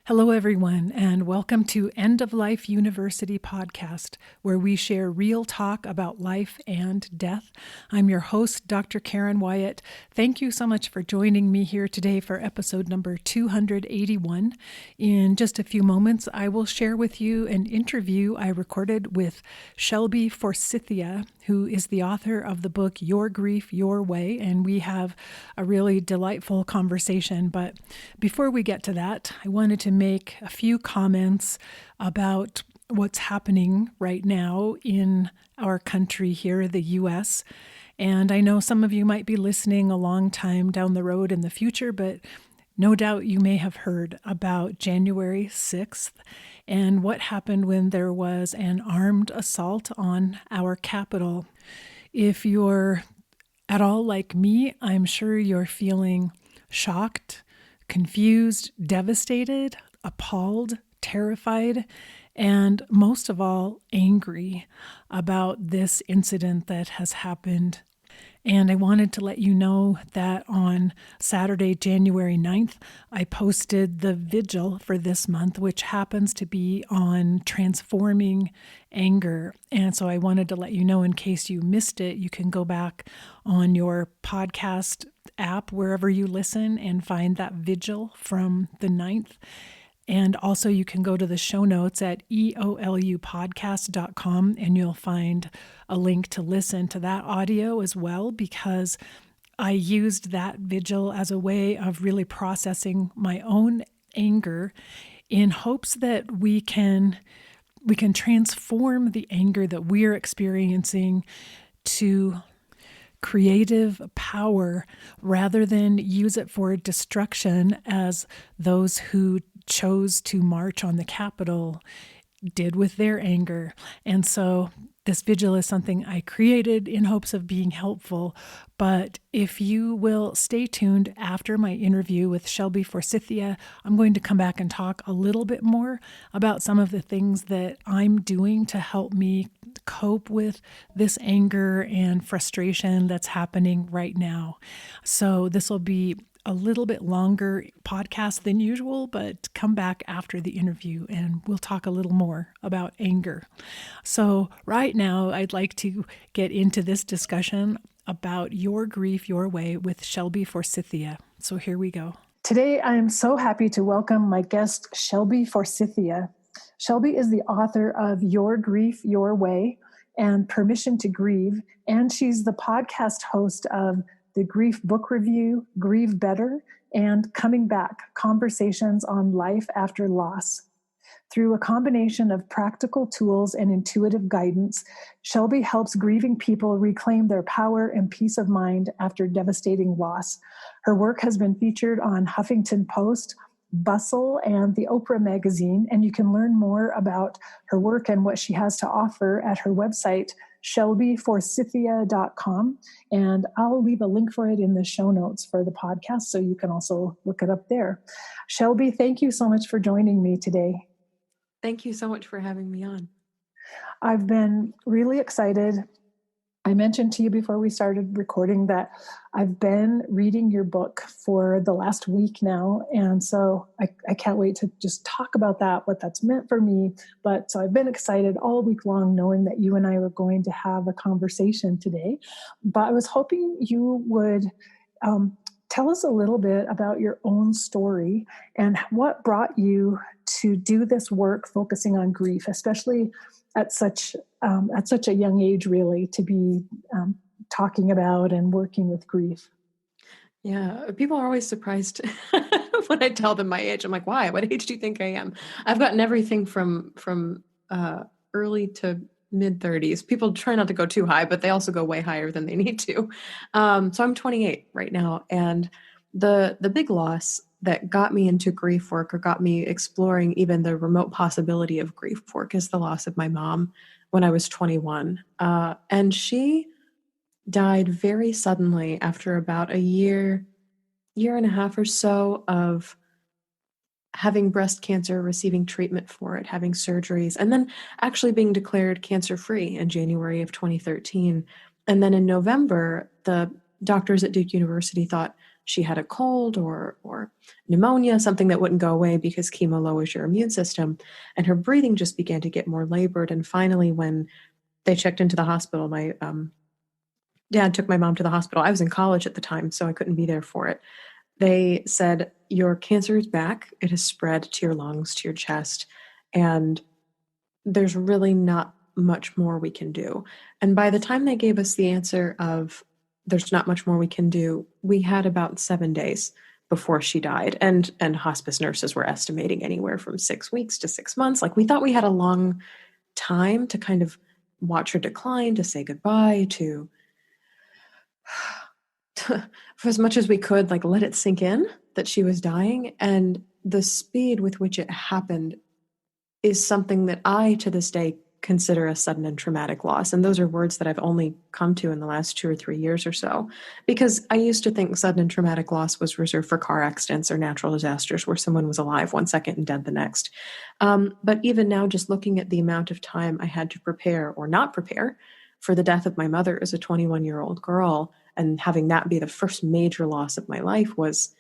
Hello, everyone, and welcome to End of Life University podcast, where we share real talk about life and death. I'm your host, Dr. Karen Wyatt. Thank you so much for joining me here today for episode number 281. In just a few moments, I will share with you an interview I recorded with Shelby Forsythia, who is the author of the book Your Grief, Your Way, and we have a really delightful conversation. But before we get to that, I wanted to make a few comments about what's happening right now in our country here, the U.S. And I know some of you might be listening a long time down the road in the future, but no doubt you may have heard about January 6th and what happened when there was an armed assault on our Capitol. If you're at all like me, I'm sure you're feeling shocked, confused, devastated, appalled, terrified, and most of all, angry about this incident that has happened. And I wanted to let you know that on Saturday, January 9th, I posted the vigil for this month, which happens to be on transforming anger. And so I wanted to let you know, in case you missed it, you can go back on your podcast app, wherever you listen, and find that vigil from the 9th. And also you can go to the show notes at eoulupodcast.com and you'll find a link to listen to that audio as well, because I used that vigil as a way of really processing my own anger in hopes that we can transform the anger that we're experiencing to creative power rather than use it for destruction, as those who chose to march on the Capitol did with their anger. And so this vigil is something I created in hopes of being helpful. But if you will stay tuned after my interview with Shelby Forsythia, I'm going to come back and talk a little bit more about some of the things that I'm doing to help me cope with this anger and frustration that's happening right now. So this will be a little bit longer podcast than usual, but come back after the interview and we'll talk a little more about anger. So right now, I'd like to get into this discussion about Your Grief, Your Way with Shelby Forsythia. So here we go. Today, I am so happy to welcome my guest, Shelby Forsythia. Shelby is the author of Your Grief, Your Way and Permission to Grieve, and she's the podcast host of the Grief Book Review, Grieve Better, and Coming Back, Conversations on Life After Loss. Through a combination of practical tools and intuitive guidance, Shelby helps grieving people reclaim their power and peace of mind after devastating loss. Her work has been featured on Huffington Post, Bustle, and the Oprah magazine, and you can learn more about her work and what she has to offer at her website, shelbyforsythia.com, and I'll leave a link for it in the show notes for the podcast, so you can also look it up there. Shelby, thank you so much for joining me today. Thank you so much for having me on. I've been really excited. I mentioned to you before we started recording that I've been reading your book for the last week now. And so I can't wait to just talk about that, what that's meant for me. But so I've been excited all week long knowing that you and I were going to have a conversation today. But I was hoping you would tell us a little bit about your own story and what brought you to do this work focusing on grief, especially at such a young age, really, to be talking about and working with grief. Yeah, people are always surprised when I tell them my age. I'm like, why? What age do you think I am? I've gotten everything from early to mid 30s. People try not to go too high, but they also go way higher than they need to. So I'm 28 right now, and the big loss that got me into grief work, or got me exploring even the remote possibility of grief work, is the loss of my mom when I was 21. And she died very suddenly after about a year and a half or so of having breast cancer, receiving treatment for it, having surgeries, and then actually being declared cancer-free in January of 2013. And then in November, the doctors at Duke University thought, she had a cold or pneumonia, something that wouldn't go away because chemo lowers your immune system. And her breathing just began to get more labored. And finally, when they checked into the hospital, my dad took my mom to the hospital. I was in college at the time, so I couldn't be there for it. They said, your cancer is back. It has spread to your lungs, to your chest, and there's really not much more we can do. And by the time they gave us the answer of there's not much more we can do, we had about 7 days before she died. And hospice nurses were estimating anywhere from 6 weeks to 6 months. Like, we thought we had a long time to kind of watch her decline, to say goodbye, to for as much as we could, like, let it sink in that she was dying. And the speed with which it happened is something that I, to this day, consider a sudden and traumatic loss. And those are words that I've only come to in the last 2 or 3 years or so, because I used to think sudden and traumatic loss was reserved for car accidents or natural disasters where someone was alive 1 second and dead the next. But even now, just looking at the amount of time I had to prepare or not prepare for the death of my mother as a 21-year-old girl, and having that be the first major loss of my life was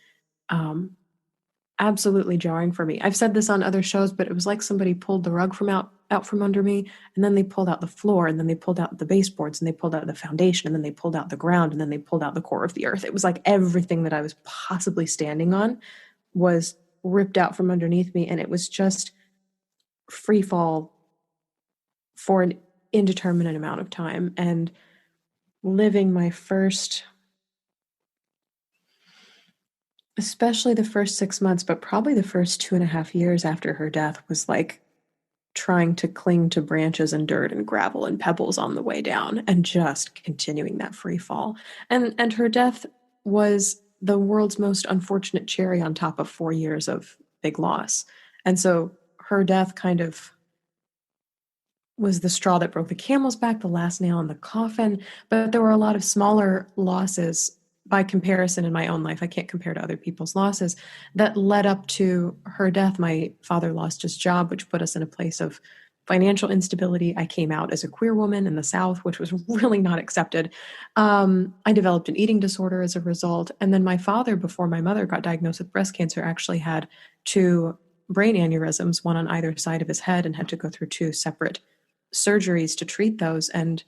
absolutely jarring for me. I've said this on other shows, but it was like somebody pulled the rug from out from under me, and then they pulled out the floor, and then they pulled out the baseboards, and they pulled out the foundation, and then they pulled out the ground, and then they pulled out the core of the earth. It was like everything that I was possibly standing on was ripped out from underneath me, and it was just free fall for an indeterminate amount of time. And living my first, especially the first 6 months, but probably the first 2.5 years after her death, was like trying to cling to branches and dirt and gravel and pebbles on the way down and just continuing that free fall. And her death was the world's most unfortunate cherry on top of 4 years of big loss. And so her death kind of was the straw that broke the camel's back, the last nail in the coffin. But there were a lot of smaller losses by comparison in my own life. I can't compare to other people's losses that led up to her death. My father lost his job, which put us in a place of financial instability. I came out as a queer woman in the South, which was really not accepted. I developed an eating disorder as a result. And then my father, before my mother got diagnosed with breast cancer, actually had 2 brain aneurysms, one on either side of his head, and had to go through 2 separate surgeries to treat those. And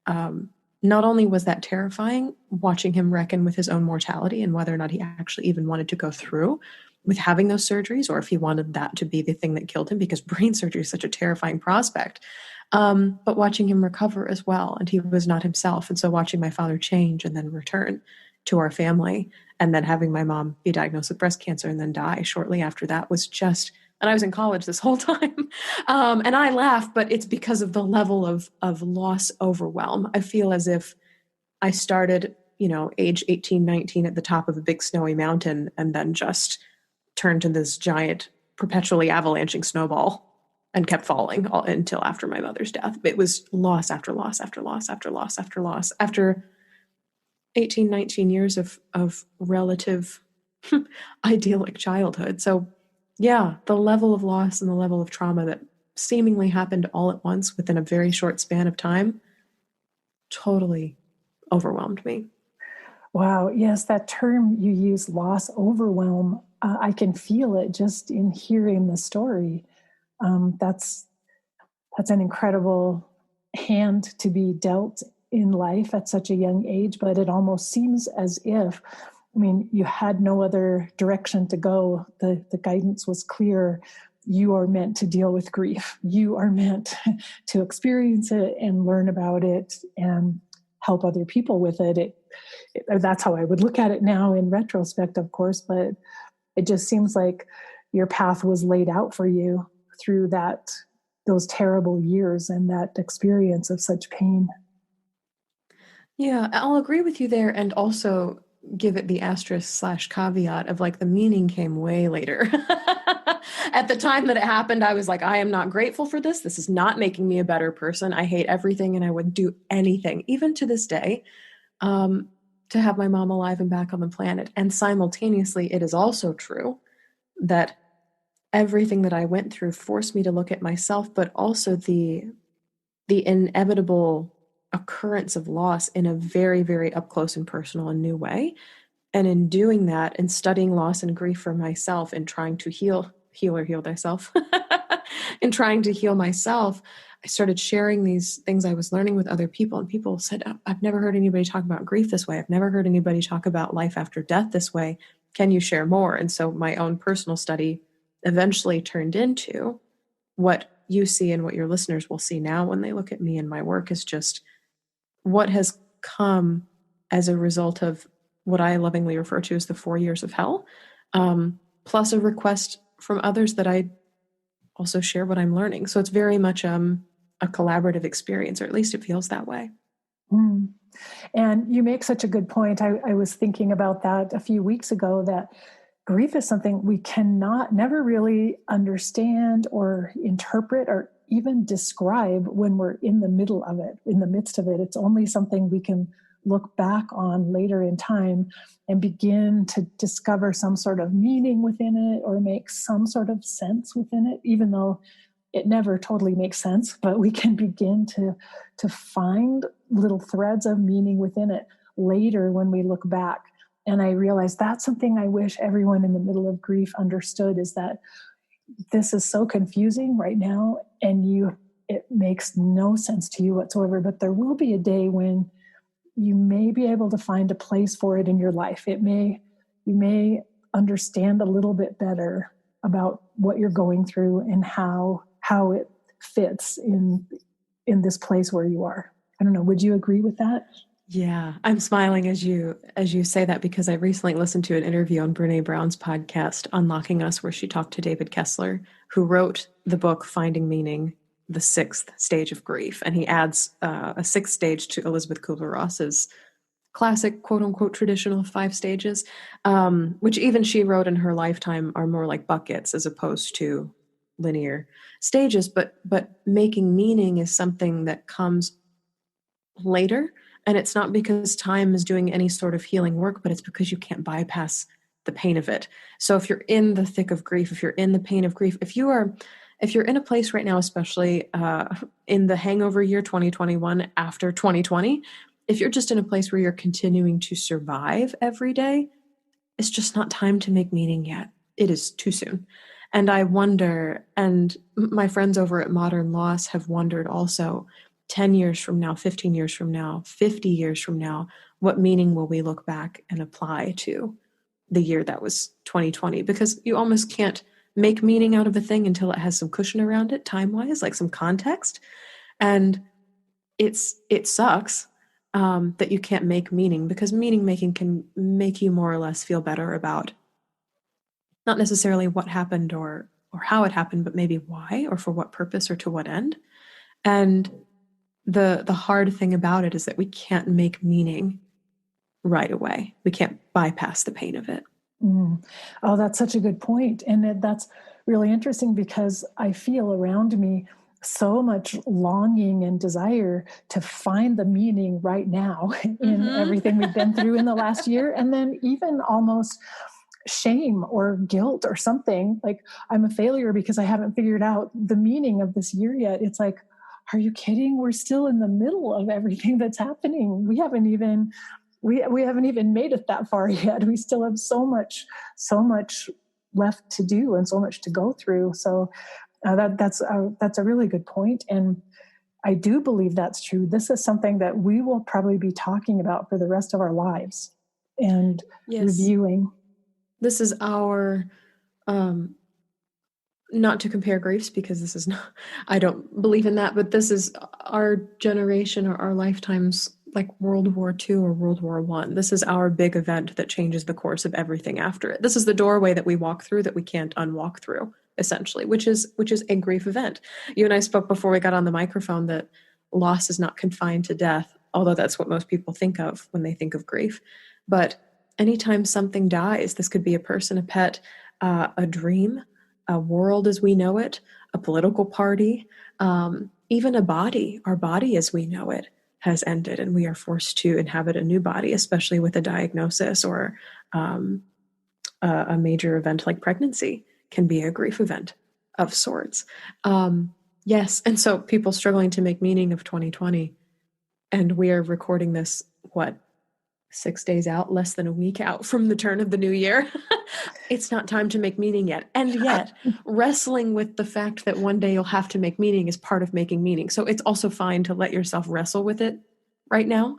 not only was that terrifying, watching him reckon with his own mortality and whether or not he actually even wanted to go through with having those surgeries, or if he wanted that to be the thing that killed him, because brain surgery is such a terrifying prospect. But watching him recover as well, and he was not himself. And so watching my father change and then return to our family, and then having my mom be diagnosed with breast cancer and then die shortly after that was just, and I was in college this whole time. And I laugh, but it's because of the level of loss overwhelm. I feel as if I started, age 18, 19 at the top of a big snowy mountain, and then just turned to this giant, perpetually avalanching snowball and kept falling until after my mother's death. It was loss after loss after loss after loss after loss. After 18, 19 years of relative idyllic childhood. So yeah, the level of loss and the level of trauma that seemingly happened all at once within a very short span of time totally overwhelmed me. Wow. Yes, that term you use, loss overwhelm, I can feel it just in hearing the story. That's an incredible hand to be dealt in life at such a young age, but it almost seems as if, you had no other direction to go. The guidance was clear. You are meant to deal with grief. You are meant to experience it and learn about it and help other people with it. That's how I would look at it now in retrospect, of course, but it just seems like your path was laid out for you through those terrible years and that experience of such pain. Yeah, I'll agree with you there, and also give it the asterisk / caveat of, like, the meaning came way later. At the time that it happened, I was like, I am not grateful for this. This is not making me a better person. I hate everything, and I would do anything, even to this day, to have my mom alive and back on the planet. And simultaneously, it is also true that everything that I went through forced me to look at myself, but also the inevitable occurrence of loss in a very, very up close and personal and new way. And in doing that and studying loss and grief for myself and trying to heal thyself, and trying to heal myself, I started sharing these things I was learning with other people. And people said, I've never heard anybody talk about grief this way. I've never heard anybody talk about life after death this way. Can you share more? And so my own personal study eventually turned into what you see and what your listeners will see now when they look at me and my work is just what has come as a result of what I lovingly refer to as the 4 years of hell, plus a request from others that I also share what I'm learning. So it's very much a collaborative experience, or at least it feels that way. Mm. And you make such a good point. I was thinking about that a few weeks ago, that grief is something we cannot never really understand or interpret or even describe when we're in the middle of it, in the midst of it. It's only something we can look back on later in time and begin to discover some sort of meaning within it or make some sort of sense within it, even though it never totally makes sense, but we can begin to find little threads of meaning within it later when we look back. And I realized that's something I wish everyone in the middle of grief understood, is that this is so confusing right now and it makes no sense to you whatsoever, but there will be a day when you may be able to find a place for it in your life. You may understand a little bit better about what you're going through and how it fits in this place where you are. I don't know. Would you agree with that? Yeah, I'm smiling as you say that, because I recently listened to an interview on Brene Brown's podcast, Unlocking Us, where she talked to David Kessler, who wrote the book Finding Meaning, the sixth stage of grief. And he adds a sixth stage to Elizabeth Kubler-Ross's classic, quote unquote, traditional 5 stages, which even she wrote in her lifetime are more like buckets as opposed to linear stages. But making meaning is something that comes later. And it's not because time is doing any sort of healing work, but it's because you can't bypass the pain of it. So if you're in the thick of grief, if you're in the pain of grief, if you're in a place right now, especially in the hangover year 2021 after 2020, if you're just in a place where you're continuing to survive every day, it's just not time to make meaning yet. It is too soon. And I wonder, and my friends over at Modern Loss have wondered also, 10 years from now, 15 years from now, 50 years from now, what meaning will we look back and apply to the year that was 2020? Because you almost can't make meaning out of a thing until it has some cushion around it, time-wise, like some context. And it sucks that you can't make meaning, because meaning making can make you more or less feel better about not necessarily what happened or how it happened, but maybe why or for what purpose or to what end. And the hard thing about it is that we can't make meaning right away. We can't bypass the pain of it. Mm. Oh, that's such a good point. And that's really interesting, because I feel around me so much longing and desire to find the meaning right now in everything we've been through in the last year. And then even almost shame or guilt or something like I'm a failure because I haven't figured out the meaning of this year yet. It's like, are you kidding? We're still in the middle of everything that's happening. We haven't even made it that far yet. We still have so much left to do and so much to go through. So that's a really good point. And I do believe that's true. This is something that we will probably be talking about for the rest of our lives and reviewing. This is our, not to compare griefs, because this is not, I don't believe in that, but this is our generation or our lifetimes, like World War II or World War I. This is our big event that changes the course of everything after it. This is the doorway that we walk through that we can't unwalk through, essentially, which is a grief event. You and I spoke before we got on the microphone that loss is not confined to death, although that's what most people think of when they think of grief. But anytime something dies, this could be a person, a pet, a dream, a world as we know it, a political party, even a body, our body as we know it has ended, and we are forced to inhabit a new body, especially with a diagnosis or a major event like pregnancy can be a grief event of sorts. Yes, and so people struggling to make meaning of 2020, and we are recording this, what, 6 days out, less than a week out from the turn of the new year. It's not time to make meaning yet. And yet, wrestling with the fact that one day you'll have to make meaning is part of making meaning. So it's also fine to let yourself wrestle with it right now.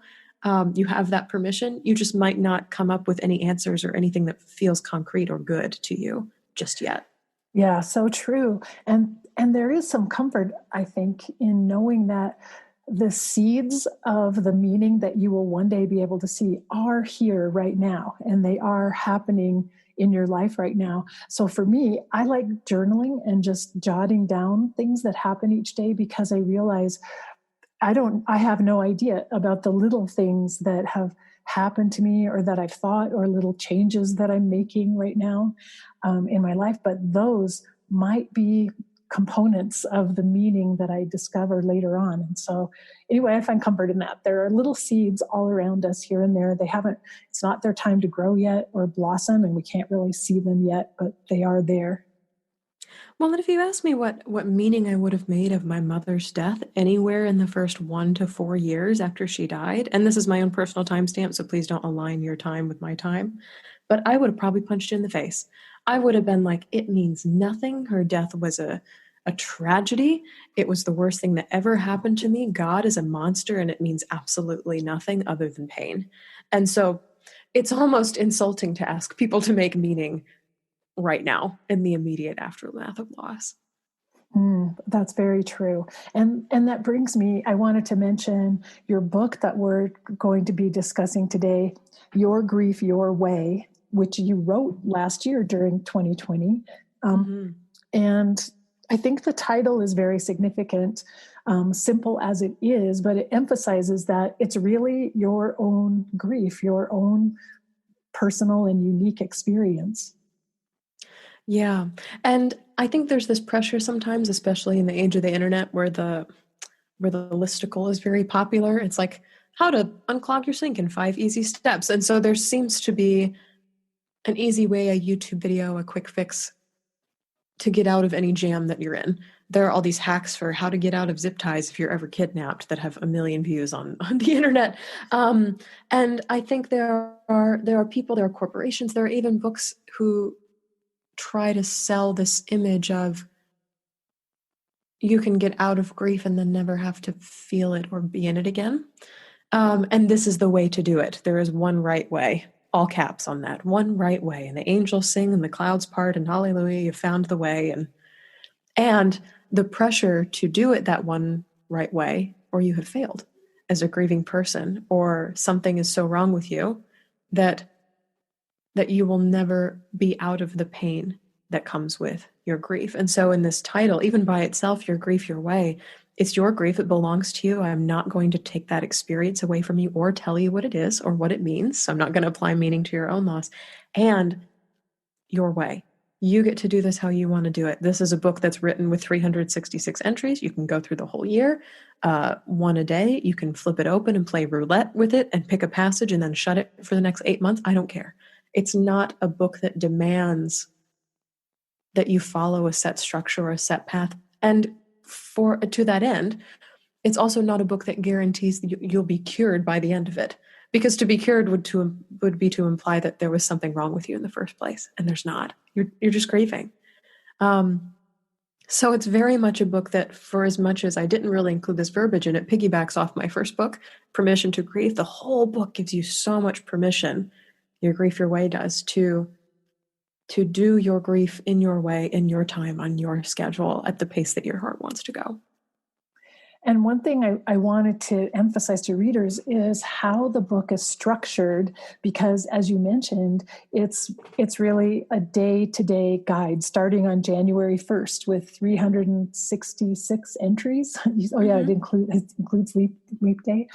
You have that permission. You just might not come up with any answers or anything that feels concrete or good to you just yet. Yeah, so true. And there is some comfort, I think, in knowing that the seeds of the meaning that you will one day be able to see are here right now, and they are happening in your life right now. So for me, I like journaling and just jotting down things that happen each day, because I realize I have no idea about the little things that have happened to me, or that I've thought, or little changes that I'm making right now in my life. But those might be components of the meaning that I discover later on. And so anyway, I find comfort in that. There are little seeds all around us here and there. It's not their time to grow yet or blossom, and we can't really see them yet, but they are there. Well, and if you ask me what meaning I would have made of my mother's death anywhere in the first 1 to 4 years after she died, and this is my own personal timestamp, so please don't align your time with my time, but I would have probably punched you in the face. I would have been like, it means nothing. Her death was a tragedy. It was the worst thing that ever happened to me. God is a monster, and it means absolutely nothing other than pain. And so it's almost insulting to ask people to make meaning right now in the immediate aftermath of loss. That's very true. And that brings me, I wanted to mention your book that we're going to be discussing today, Your Grief, Your Way, which you wrote last year during 2020. Mm-hmm. And I think the title is very significant, simple as it is, but it emphasizes that it's really your own grief, your own personal and unique experience. Yeah. And I think there's this pressure sometimes, especially in the age of the internet, where the listicle is very popular. It's like how to unclog your sink in 5 easy steps. And so there seems to be an easy way, a YouTube video, a quick fix to get out of any jam that you're in. There are all these hacks for how to get out of zip ties if you're ever kidnapped that have a million views on the internet. And I think there are people, there are corporations, there are even books who try to sell this image of you can get out of grief and then never have to feel it or be in it again. And this is the way to do it. There is one right way, all caps on that, one right way. And the angels sing and the clouds part and hallelujah, you found the way. And the pressure to do it that one right way, or you have failed as a grieving person, or something is so wrong with you that you will never be out of the pain that comes with your grief. And so in this title, even by itself, Your Grief, Your Way, it's your grief. It belongs to you. I'm not going to take that experience away from you or tell you what it is or what it means. So I'm not going to apply meaning to your own loss. And your way. You get to do this how you want to do it. This is a book that's written with 366 entries. You can go through the whole year, one a day. You can flip it open and play roulette with it and pick a passage and then shut it for the next 8 months. I don't care. It's not a book that demands that you follow a set structure or a set path. And to that end, it's also not a book that guarantees that you'll be cured by the end of it. Because to be cured would be to imply that there was something wrong with you in the first place, and there's not. You're just grieving. So it's very much a book that, for as much as I didn't really include this verbiage in it, piggybacks off my first book, Permission to Grieve. The whole book gives you so much permission, Your Grief, Your Way does, to do your grief in your way, in your time, on your schedule, at the pace that your heart wants to go. And one thing I wanted to emphasize to readers is how the book is structured, because as you mentioned, it's really a day-to-day guide starting on January 1st with 366 entries. Oh yeah, it includes leap day.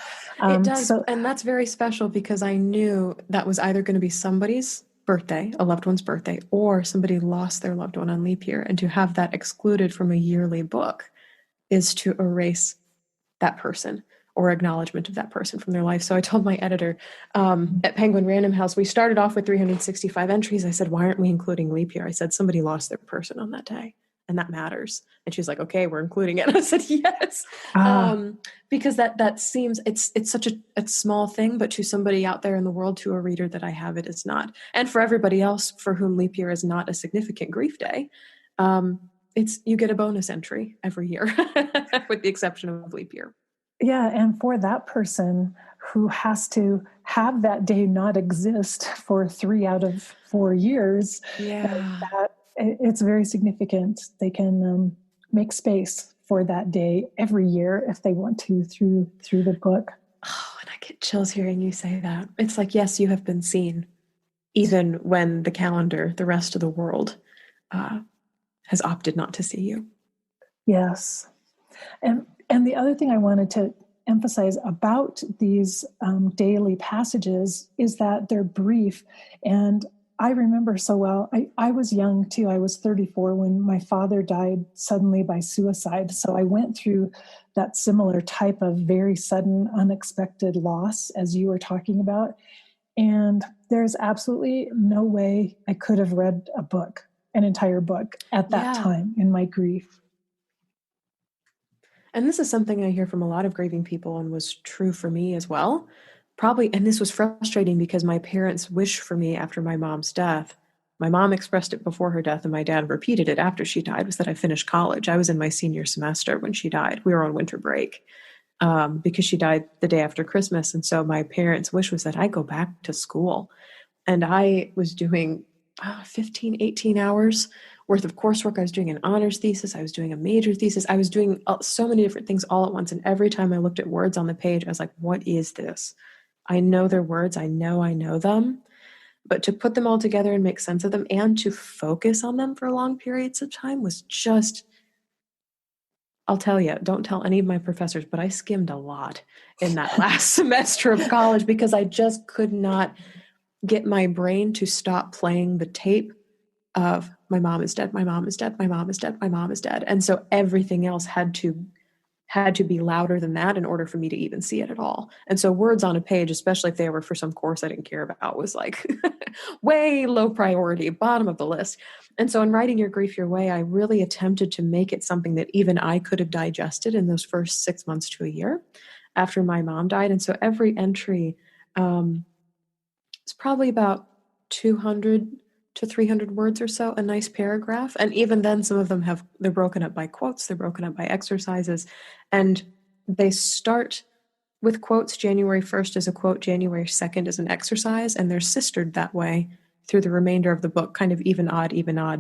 It does, and that's very special because I knew that was either going to be somebody's birthday, a loved one's birthday, or somebody lost their loved one on leap year, and to have that excluded from a yearly book is to erase that person or acknowledgement of that person from their life. So I told my editor at Penguin Random House, we started off with 365 entries. I said, why aren't we including leap year? I said, somebody lost their person on that day. and that matters. And she's like, okay, we're including it. I said, yes. Ah, Because that seems, it's such a small thing, but to somebody out there in the world, to a reader that I have, it is not. And for everybody else for whom leap year is not a significant grief day, you get a bonus entry every year, with the exception of leap year. yeah. And for that person who has to have that day not exist for 3 out of 4 years, Yeah. it's very significant. They can make space for that day every year if they want to through the book. Oh, and I get chills hearing you say that. It's like, yes, you have been seen, even when the calendar, the rest of the world, uh, has opted not to see you. Yes. And the other thing I wanted to emphasize about these daily passages is that they're brief. And I remember so well, I was young too. I was 34 when my father died suddenly by suicide. So I went through that similar type of very sudden, unexpected loss as you were talking about. And there's absolutely no way I could have read a book, an entire book at that Yeah. time in my grief. And this is something I hear from a lot of grieving people and was true for me as well. Probably, and this was frustrating because my parents' wish for me after my mom's death, my mom expressed it before her death and my dad repeated it after she died, was that I finish college. I was in my senior semester when she died. We were on winter break, because she died the day after Christmas. And so my parents' wish was that I go back to school. And I was doing 15, 18 hours worth of coursework. I was doing an honors thesis. I was doing a major thesis. I was doing so many different things all at once. And every time I looked at words on the page, I was like, what is this? I know their words. I know them. But to put them all together and make sense of them and to focus on them for long periods of time was just, I'll tell you, don't tell any of my professors, but I skimmed a lot in that last semester of college because I just could not get my brain to stop playing the tape of my mom is dead, my mom is dead, my mom is dead, my mom is dead. And so everything else had to be louder than that in order for me to even see it at all. And so words on a page, especially if they were for some course I didn't care about, was like way low priority, bottom of the list. And so in writing Your Grief Your Way, I really attempted to make it something that even I could have digested in those first 6 months to a year after my mom died. And so every entry, it's probably about 200 to 300 words or so, a nice paragraph. And even then, some of them they're broken up by quotes, they're broken up by exercises. And they start with quotes. January 1st is a quote, January 2nd is an exercise, and they're sistered that way through the remainder of the book, kind of even odd,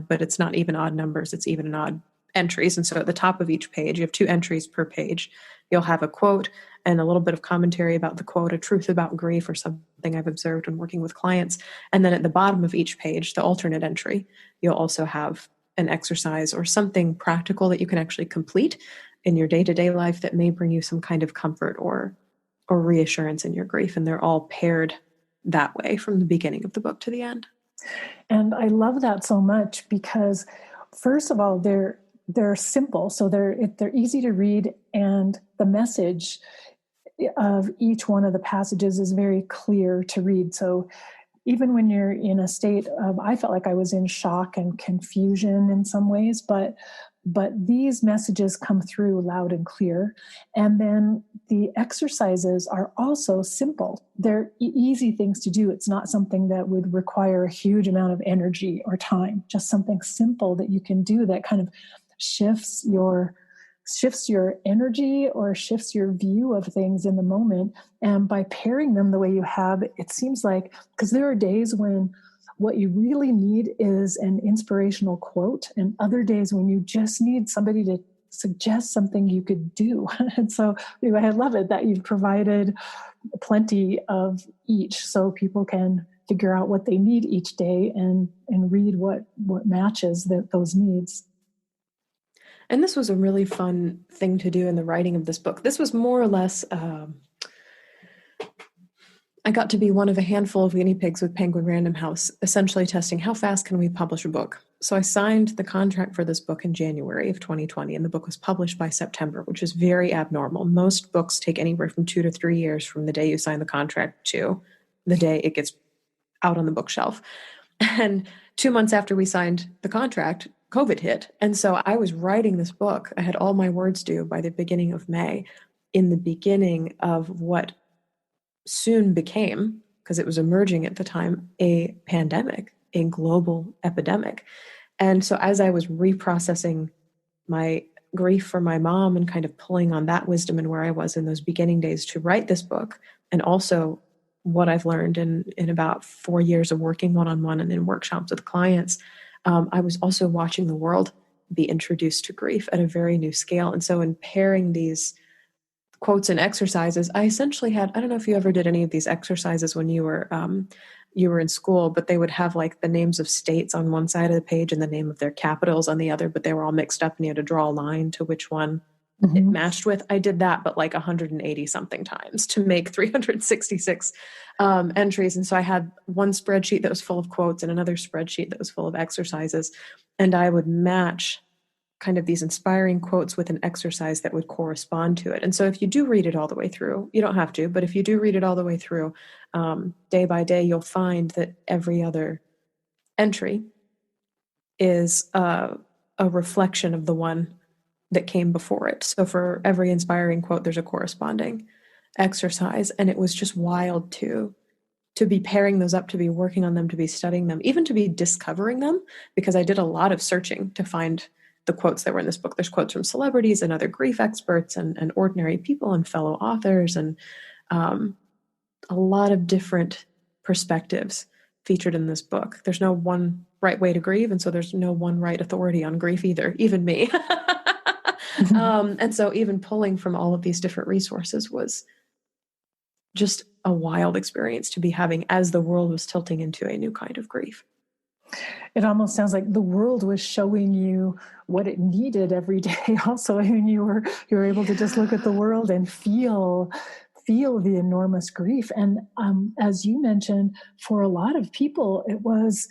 but it's not even odd numbers, it's even and odd entries. And so at the top of each page, you have 2 entries per page. You'll have a quote and a little bit of commentary about the quote, a truth about grief or something I've observed when working with clients. And then at the bottom of each page, the alternate entry, you'll also have an exercise or something practical that you can actually complete in your day-to-day life that may bring you some kind of comfort or reassurance in your grief. And they're all paired that way from the beginning of the book to the end. And I love that so much because, first of all, they're simple, so they're easy to read, and the message of each one of the passages is very clear to read. So even when you're in a state of, I felt like I was in shock and confusion in some ways, but these messages come through loud and clear. And then the exercises are also simple. They're easy things to do. It's not something that would require a huge amount of energy or time, just something simple that you can do that kind of shifts your energy or shifts your view of things in the moment. And by pairing them the way you have, it seems like, because there are days when what you really need is an inspirational quote, and other days when you just need somebody to suggest something you could do. And so anyway, I love it that you've provided plenty of each so people can figure out what they need each day and read what matches those needs. And this was a really fun thing to do in the writing of this book. This was more or less, I got to be one of a handful of guinea pigs with Penguin Random House, essentially testing how fast can we publish a book. So I signed the contract for this book in January of 2020, and the book was published by September, which is very abnormal. Most books take anywhere from 2 to 3 years from the day you sign the contract to the day it gets out on the bookshelf. And 2 months after we signed the contract, COVID hit. And so I was writing this book. I had all my words due by the beginning of May, in the beginning of what soon became, because it was emerging at the time, a pandemic, a global epidemic. And so as I was reprocessing my grief for my mom and kind of pulling on that wisdom and where I was in those beginning days to write this book, and also what I've learned in about 4 years of working one-on-one and in workshops with clients, I was also watching the world be introduced to grief at a very new scale. And so in pairing these quotes and exercises, I essentially had, I don't know if you ever did any of these exercises when you were in school, but they would have like the names of states on one side of the page and the name of their capitals on the other, but they were all mixed up and you had to draw a line to which one it Mm-hmm. matched with. I did that, but like 180 something times to make 366 entries. And so I had one spreadsheet that was full of quotes and another spreadsheet that was full of exercises. And I would match kind of these inspiring quotes with an exercise that would correspond to it. And so if you do read it all the way through, you don't have to, but if you do read it all the way through, day by day, you'll find that every other entry is a reflection of the one that came before it. So for every inspiring quote, there's a corresponding exercise. And it was just wild to be pairing those up, to be working on them, to be studying them, even to be discovering them, because I did a lot of searching to find the quotes that were in this book. There's quotes from celebrities and other grief experts and ordinary people and fellow authors, and a lot of different perspectives featured in this book. There's no one right way to grieve, and so there's no one right authority on grief either, even me. And so even pulling from all of these different resources was just a wild experience to be having as the world was tilting into a new kind of grief. It almost sounds like the world was showing you what it needed every day. Also, I mean, you were able to just look at the world and feel the enormous grief. And as you mentioned, for a lot of people, it was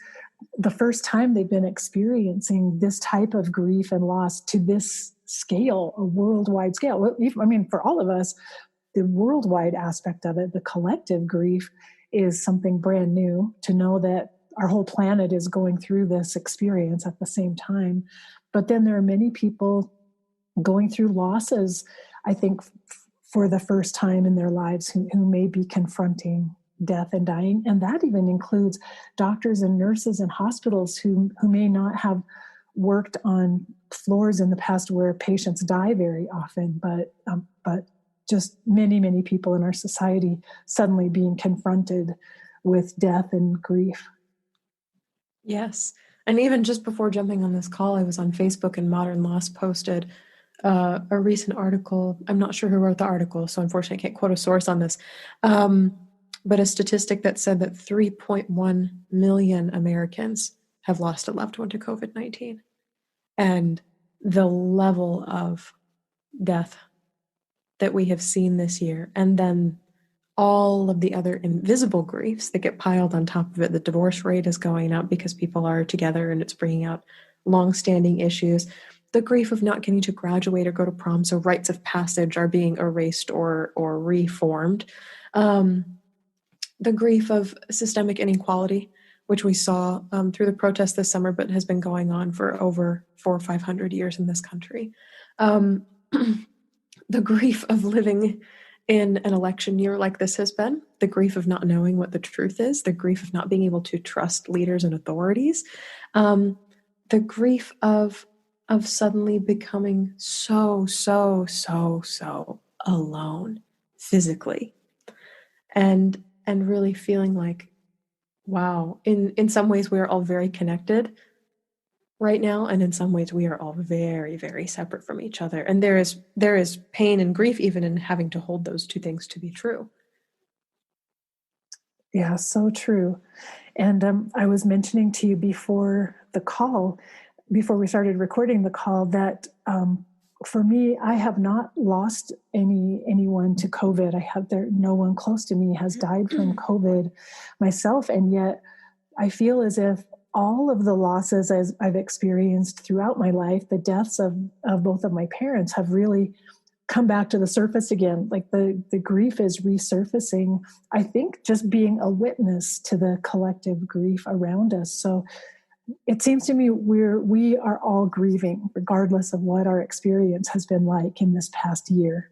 the first time they've been experiencing this type of grief and loss to this scale, a worldwide scale. I mean, for all of us, the worldwide aspect of it, the collective grief, is something brand new. To know that our whole planet is going through this experience at the same time. But then there are many people going through losses, I think, for the first time in their lives who may be confronting death and dying. And that even includes doctors and nurses and hospitals who may not have worked on floors in the past where patients die very often, but just many, many people in our society suddenly being confronted with death and grief. Yes. And even just before jumping on this call, I was on Facebook, and Modern Loss posted a recent article. I'm not sure who wrote the article, so unfortunately I can't quote a source on this. But a statistic that said that 3.1 million Americans have lost a loved one to COVID-19. And the level of death that we have seen this year, and then all of the other invisible griefs that get piled on top of it. The divorce rate is going up because people are together and it's bringing out long-standing issues. The grief of not getting to graduate or go to prom, so rites of passage are being erased or reformed. The grief of systemic inequality, which we saw through the protests this summer, but has been going on for over 400 or 500 years in this country. The grief of living in an election year like this has been, the grief of not knowing what the truth is, the grief of not being able to trust leaders and authorities, the grief of suddenly becoming so alone physically, and really feeling like, wow, in some ways we are all very connected right now, and in some ways we are all very, very separate from each other. And there is pain and grief even in having to hold those two things to be true. Yeah, so true. And I was mentioning to you before we started recording the call, that for me, I have not lost anyone to COVID. No one close to me has died from COVID myself, and yet I feel as if all of the losses as I've experienced throughout my life, the deaths of both of my parents, have really come back to the surface again. Like the grief is resurfacing, I think, just being a witness to the collective grief around us. So It seems to me we are all grieving, regardless of what our experience has been like in this past year.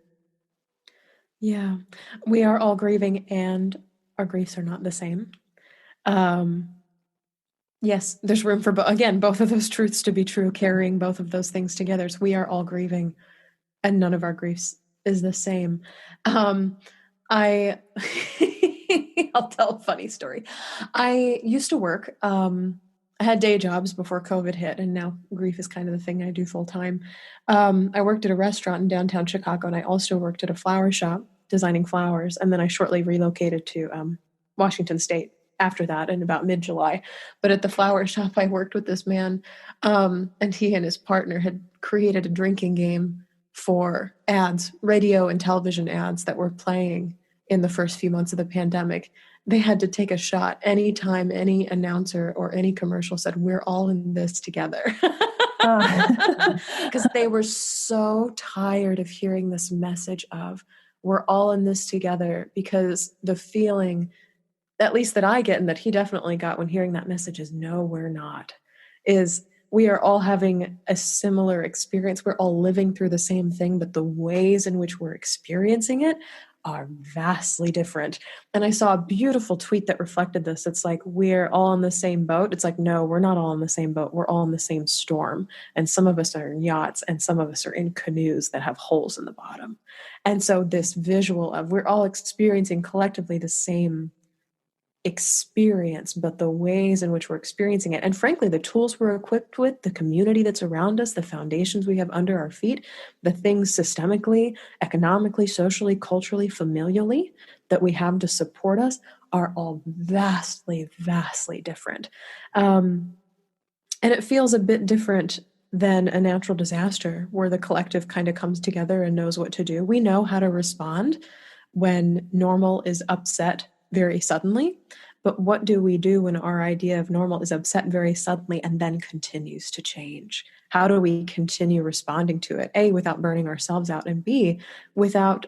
Yeah, we are all grieving, and our griefs are not the same. Um, yes, there's room for again both of those truths to be true, carrying both of those things together. So we are all grieving, and none of our griefs is the same. Um, I I'll tell a funny story. I used to work. I had day jobs before COVID hit, and now grief is kind of the thing I do full time. I worked at a restaurant in downtown Chicago, and I also worked at a flower shop designing flowers. And then I shortly relocated to Washington State after that in about mid July. But at the flower shop, I worked with this man, and he and his partner had created a drinking game for ads, radio and television ads that were playing in the first few months of the pandemic. They had to take a shot anytime any announcer or any commercial said, "We're all in this together." Because they were so tired of hearing this message of, we're all in this together, because the feeling, at least that I get and that he definitely got when hearing that message, is no, we're not. Is we are all having a similar experience. We're all living through the same thing, but the ways in which we're experiencing it are vastly different. And I saw a beautiful tweet that reflected this. It's like, we're all in the same boat. It's like, no, we're not all in the same boat. We're all in the same storm. And some of us are in yachts, and some of us are in canoes that have holes in the bottom. And so this visual of we're all experiencing collectively the same experience, but the ways in which we're experiencing it, and frankly, the tools we're equipped with, the community that's around us, the foundations we have under our feet, the things systemically, economically, socially, culturally, familially that we have to support us, are all vastly, vastly different. And it feels a bit different than a natural disaster where the collective kind of comes together and knows what to do. We know how to respond when normal is upset very suddenly. But what do we do when our idea of normal is upset very suddenly and then continues to change? How do we continue responding to it? A, without burning ourselves out, and B, without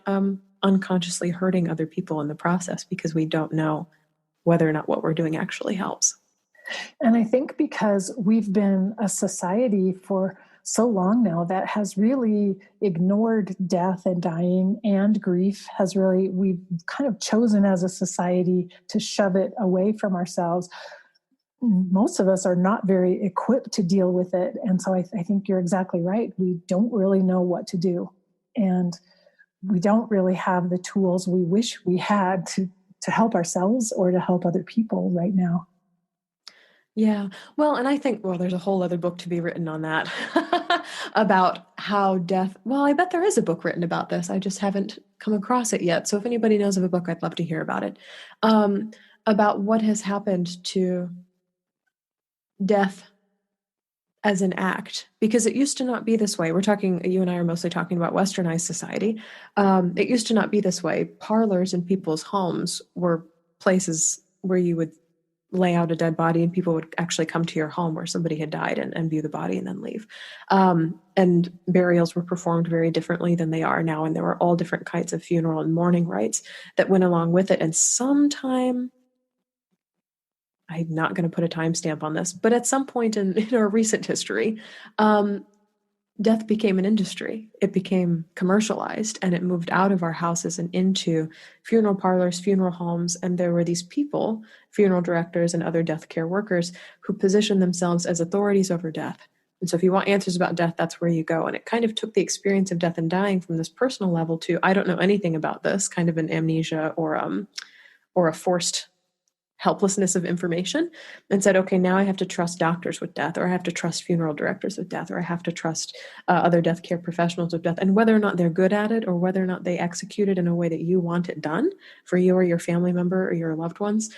unconsciously hurting other people in the process, because we don't know whether or not what we're doing actually helps. And I think because we've been a society for so long now that has really ignored death and dying and grief, has really, we've kind of chosen as a society to shove it away from ourselves. Most of us are not very equipped to deal with it. And so I think you're exactly right. We don't really know what to do. And we don't really have the tools we wish we had to help ourselves or to help other people right now. Yeah. Well, and I think, well, there's a whole other book to be written on that about how death, well, I bet there is a book written about this. I just haven't come across it yet. So if anybody knows of a book, I'd love to hear about it. Um, about what has happened to death as an act, because it used to not be this way. We're talking, you and I are mostly talking about westernized society. It used to not be this way. Parlors in people's homes were places where you would lay out a dead body, and people would actually come to your home where somebody had died and view the body and then leave. And burials were performed very differently than they are now. And there were all different kinds of funeral and mourning rites that went along with it. And sometime, I'm not going to put a timestamp on this, but at some point in our recent history, death became an industry. It became commercialized, and it moved out of our houses and into funeral parlors, funeral homes. And there were these people, funeral directors and other death care workers, who positioned themselves as authorities over death. And so if you want answers about death, that's where you go. And it kind of took the experience of death and dying from this personal level to, I don't know anything about this, kind of an amnesia or a forced helplessness of information, and said, okay, now I have to trust doctors with death, or I have to trust funeral directors with death, or I have to trust other death care professionals with death. And whether or not they're good at it, or whether or not they execute it in a way that you want it done for you or your family member or your loved ones,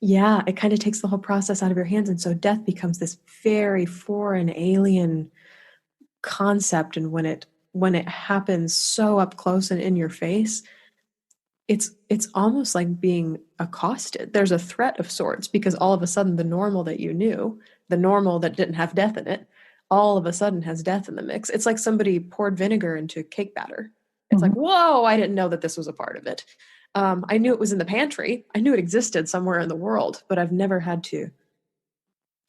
yeah, it kind of takes the whole process out of your hands. And so death becomes this very foreign, alien concept. And when it happens so up close and in your face, it's almost like being accosted. There's a threat of sorts, because all of a sudden the normal that you knew, the normal that didn't have death in it, all of a sudden has death in the mix. It's like somebody poured vinegar into cake batter. It's like, whoa, I didn't know that this was a part of it. I knew it was in the pantry. I knew it existed somewhere in the world, but I've never had to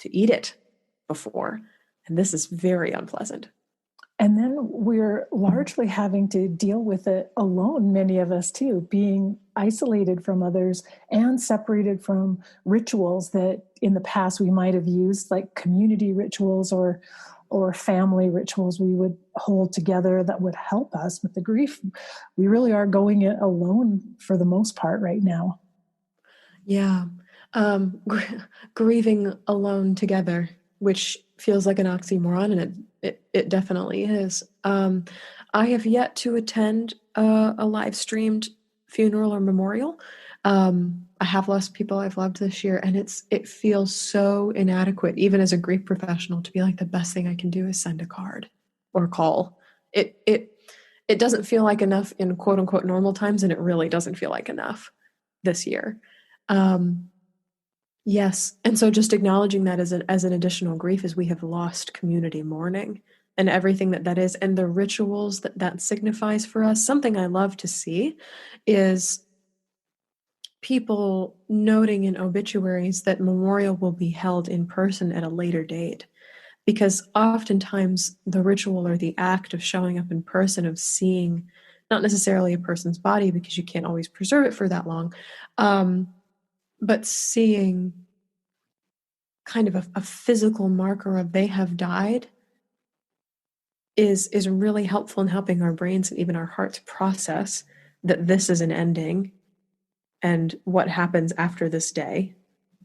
to eat it before. And this is very unpleasant. And then we're largely having to deal with it alone, many of us too, being isolated from others and separated from rituals that in the past we might have used, like community rituals or family rituals we would hold together that would help us with the grief. We really are going it alone for the most part right now. Yeah. Grieving alone together, which feels like an oxymoron, and it definitely is. I have yet to attend a live streamed funeral or memorial. I have lost people I've loved this year, and it feels so inadequate, even as a grief professional, to be like, the best thing I can do is send a card or call. It doesn't feel like enough in quote unquote normal times, and it really doesn't feel like enough this year. Yes. And so just acknowledging that as an additional grief is we have lost community mourning and everything that is, and the rituals that signifies for us. Something I love to see is people noting in obituaries that memorial will be held in person at a later date. Because oftentimes the ritual or the act of showing up in person, of seeing not necessarily a person's body because you can't always preserve it for that long, but seeing kind of a physical marker of they have died is really helpful in helping our brains and even our hearts process that this is an ending, and what happens after this day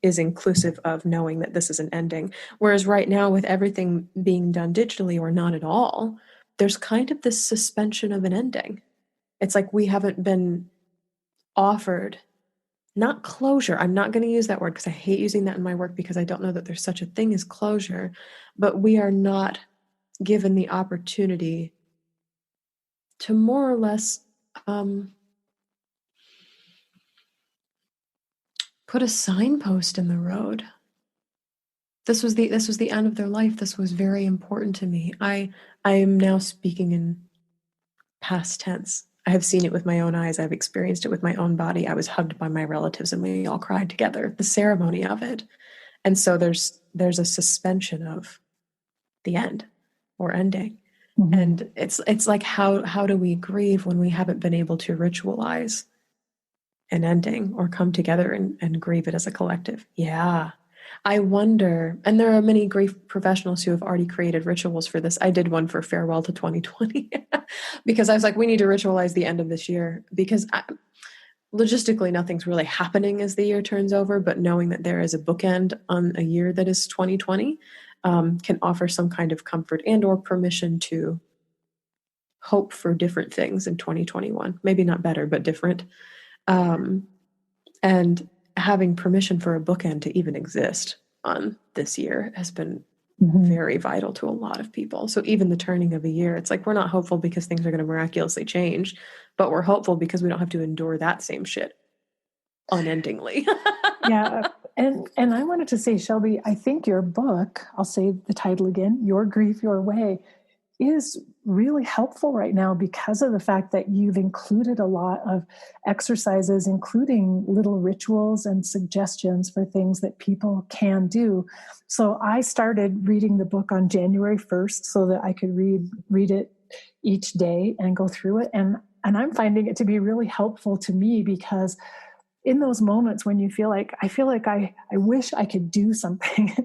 is inclusive of knowing that this is an ending. Whereas right now, with everything being done digitally or not at all, there's kind of this suspension of an ending. It's like we haven't been offered, not closure. I'm not going to use that word because I hate using that in my work, because I don't know that there's such a thing as closure, but we are not given the opportunity to more or less put a signpost in the road. This was the end of their life. This was very important to me. I am now speaking in past tense. I have seen it with my own eyes. I've experienced it with my own body. I was hugged by my relatives and we all cried together, the ceremony of it. And so there's a suspension of the end or ending. Mm-hmm. And it's like, how do we grieve when we haven't been able to ritualize an ending or come together and grieve it as a collective? Yeah. I wonder, and there are many grief professionals who have already created rituals for this. I did one for Farewell to 2020 because I was like, we need to ritualize the end of this year, because logistically nothing's really happening as the year turns over, but knowing that there is a bookend on a year that is 2020 can offer some kind of comfort and or permission to hope for different things in 2021. Maybe not better, but different. And having permission for a bookend to even exist on this year has been very vital to a lot of people. So even the turning of a year, it's like, we're not hopeful because things are going to miraculously change, but we're hopeful because we don't have to endure that same shit unendingly. Yeah. And I wanted to say, Shelby, I think your book, I'll say the title again, Your Grief, Your Way, is really helpful right now because of the fact that you've included a lot of exercises, including little rituals and suggestions for things that people can do. So I started reading the book on January 1st so that I could read it each day and go through it. And I'm finding it to be really helpful to me, because in those moments when you feel like, I wish I could do something,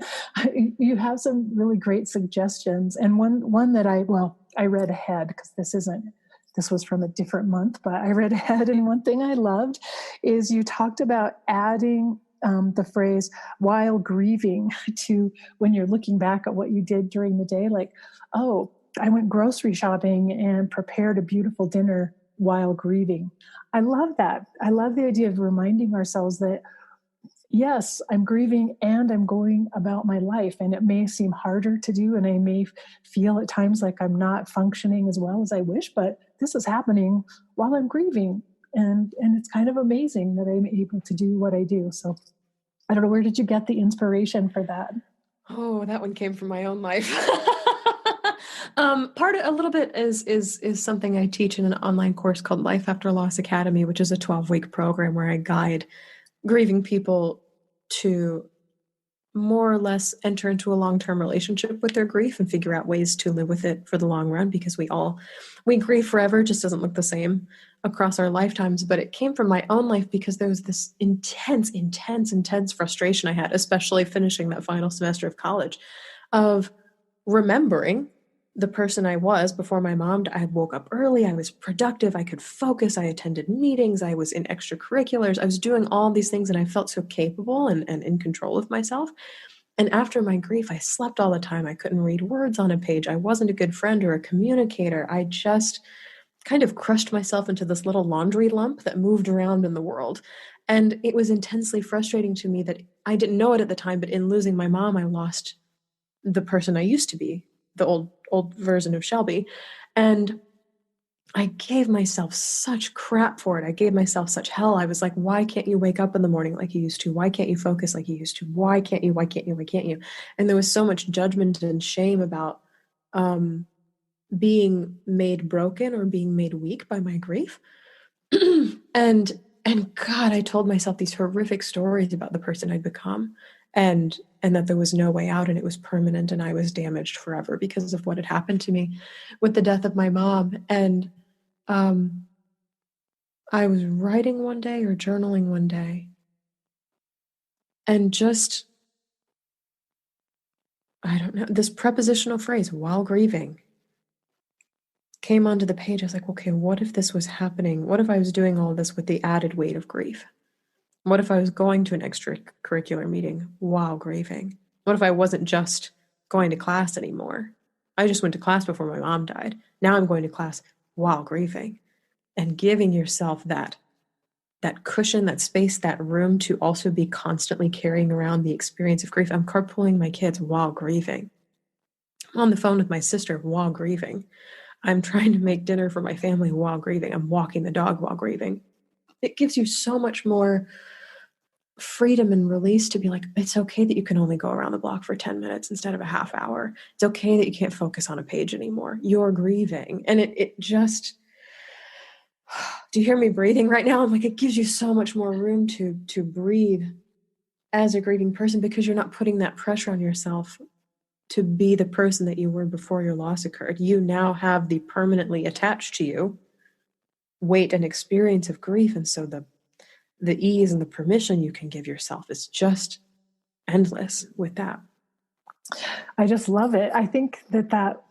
you have some really great suggestions. And one that I read ahead, because this was from a different month, but I read ahead. And one thing I loved is you talked about adding the phrase while grieving to when you're looking back at what you did during the day, like, oh, I went grocery shopping and prepared a beautiful dinner while grieving. I love that. I love the idea of reminding ourselves that, yes, I'm grieving and I'm going about my life, and it may seem harder to do, and I may feel at times like I'm not functioning as well as I wish, but this is happening while I'm grieving. And it's kind of amazing that I'm able to do what I do. So I don't know, where did you get the inspiration for that? Oh, that one came from my own life. A little bit is something I teach in an online course called Life After Loss Academy, which is a 12-week program where I guide grieving people to more or less enter into a long-term relationship with their grief and figure out ways to live with it for the long run, because we grieve forever. It just doesn't look the same across our lifetimes. But it came from my own life because there was this intense frustration I had, especially finishing that final semester of college, of remembering the person I was before my mom died. I woke up early, I was productive, I could focus, I attended meetings, I was in extracurriculars, I was doing all these things, and I felt so capable and in control of myself. And after my grief, I slept all the time. I couldn't read words on a page. I wasn't a good friend or a communicator. I just kind of crushed myself into this little laundry lump that moved around in the world. And it was intensely frustrating to me that I didn't know it at the time, but in losing my mom, I lost the person I used to be, the old version of Shelby. And I gave myself such crap for it. I gave myself such hell. I was like, why can't you wake up in the morning like you used to? Why can't you focus like you used to? Why can't you? Why can't you? Why can't you? And there was so much judgment and shame about um, being made broken or being made weak by my grief. and and God, I told myself these horrific stories about the person I'd become, and that there was no way out, and it was permanent, and I was damaged forever because of what had happened to me with the death of my mom. And um, I was writing one day or journaling one day, and just, I don't know, this prepositional phrase, while grieving, came onto the page. I was like, okay, what if this was happening? What if I was doing all this with the added weight of grief? What if I was going to an extracurricular meeting while grieving? What if I wasn't just going to class anymore? I just went to class before my mom died. Now I'm going to class while grieving, and giving yourself that cushion, that space, that room to also be constantly carrying around the experience of grief. I'm carpooling my kids while grieving. I'm on the phone with my sister while grieving. I'm trying to make dinner for my family while grieving. I'm walking the dog while grieving. It gives you so much more freedom and release to be like, it's okay that you can only go around the block for 10 minutes instead of a half hour. It's okay that you can't focus on a page anymore. You're grieving. And it just, do you hear me breathing right now? I'm like, it gives you so much more room to breathe as a grieving person, because you're not putting that pressure on yourself to be the person that you were before your loss occurred. You now have the permanently attached to you weight and experience of grief. And so the ease and the permission you can give yourself is just endless with that. I just love it. I think that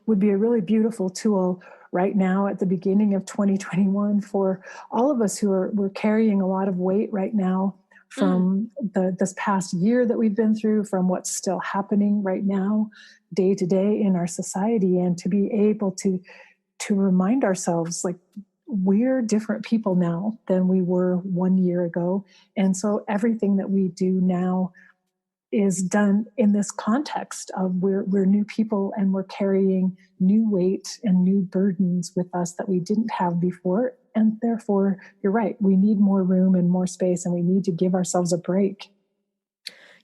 would be a really beautiful tool right now at the beginning of 2021 for all of us we're carrying a lot of weight right now from this past year that we've been through, from what's still happening right now, day to day in our society, and to be able to remind ourselves, like, we're different people now than we were 1 year ago. And so everything that we do now is done in this context of we're new people, and we're carrying new weight and new burdens with us that we didn't have before. And therefore, you're right, we need more room and more space, and we need to give ourselves a break.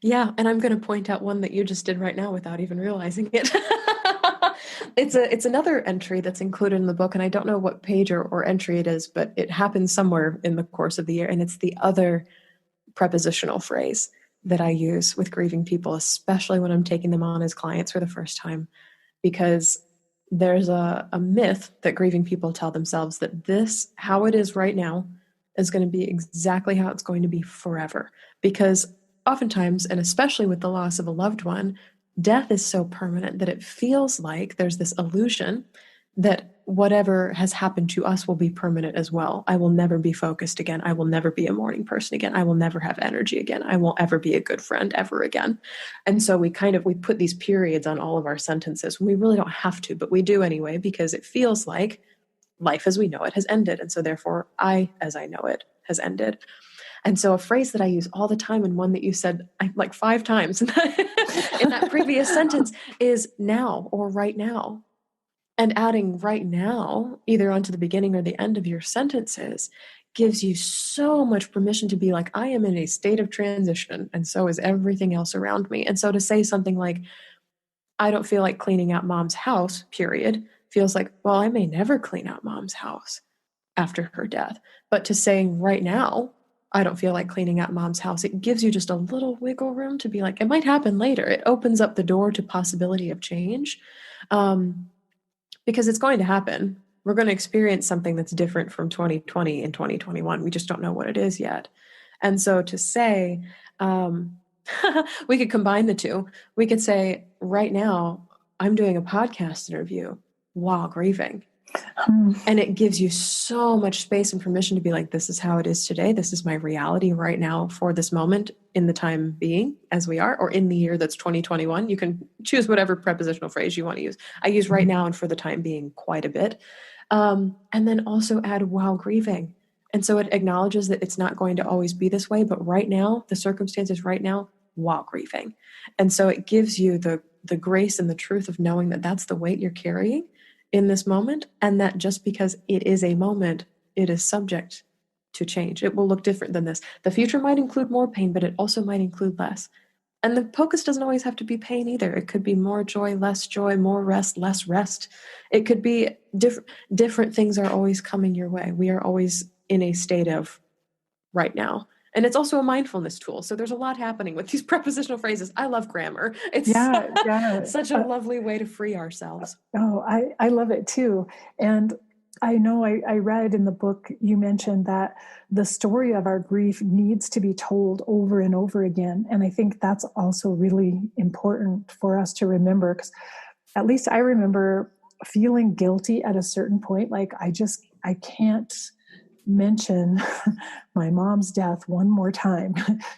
Yeah, and I'm going to point out one that you just did right now without even realizing it. It's another entry that's included in the book, and I don't know what page or entry it is, but it happens somewhere in the course of the year, and it's the other prepositional phrase that I use with grieving people, especially when I'm taking them on as clients for the first time, because there's a myth that grieving people tell themselves that this, how it is right now, is going to be exactly how it's going to be forever. Because oftentimes, and especially with the loss of a loved one, death is so permanent that it feels like there's this illusion that whatever has happened to us will be permanent as well. I will never be focused again. I will never be a morning person again. I will never have energy again. I won't ever be a good friend ever again. And so we put these periods on all of our sentences. We really don't have to, but we do anyway, because it feels like life as we know it has ended. And so therefore, I, as I know it, has ended. And so a phrase that I use all the time, and one that you said like 5 times in that previous sentence, is now or right now. And adding right now, either onto the beginning or the end of your sentences, gives you so much permission to be like, I am in a state of transition, and so is everything else around me. And so to say something like, I don't feel like cleaning out mom's house, period, feels like, well, I may never clean out mom's house after her death. But to say right now, I don't feel like cleaning out mom's house. It gives you just a little wiggle room to be like, it might happen later. It opens up the door to possibility of change. Um, because it's going to happen. We're going to experience something that's different from 2020 and 2021. We just don't know what it is yet. And so to say, um, we could combine the two. We could say, right now, I'm doing a podcast interview while grieving. And it gives you so much space and permission to be like, this is how it is today. This is my reality right now for this moment in the time being as we are, or in the year that's 2021. You can choose whatever prepositional phrase you want to use. I use right now and for the time being quite a bit. And then also add while grieving. And so it acknowledges that it's not going to always be this way, but right now, the circumstances right now, while grieving. And so it gives you the grace and the truth of knowing that that's the weight you're carrying in this moment, and that just because it is a moment, it is subject to change. It will look different than this. The future might include more pain, but it also might include less. And the focus doesn't always have to be pain either. It could be more joy, more rest, less rest. It could be different things are always coming your way. We are always in a state of right now. And it's also a mindfulness tool. So there's a lot happening with these prepositional phrases. I love grammar. It's Yeah. such a lovely way to free ourselves. Oh, I love it too. And I know I read in the book, you mentioned that the story of our grief needs to be told over and over again. And I think that's also really important for us to remember, because at least I remember feeling guilty at a certain point. Like I can't mention my mom's death one more time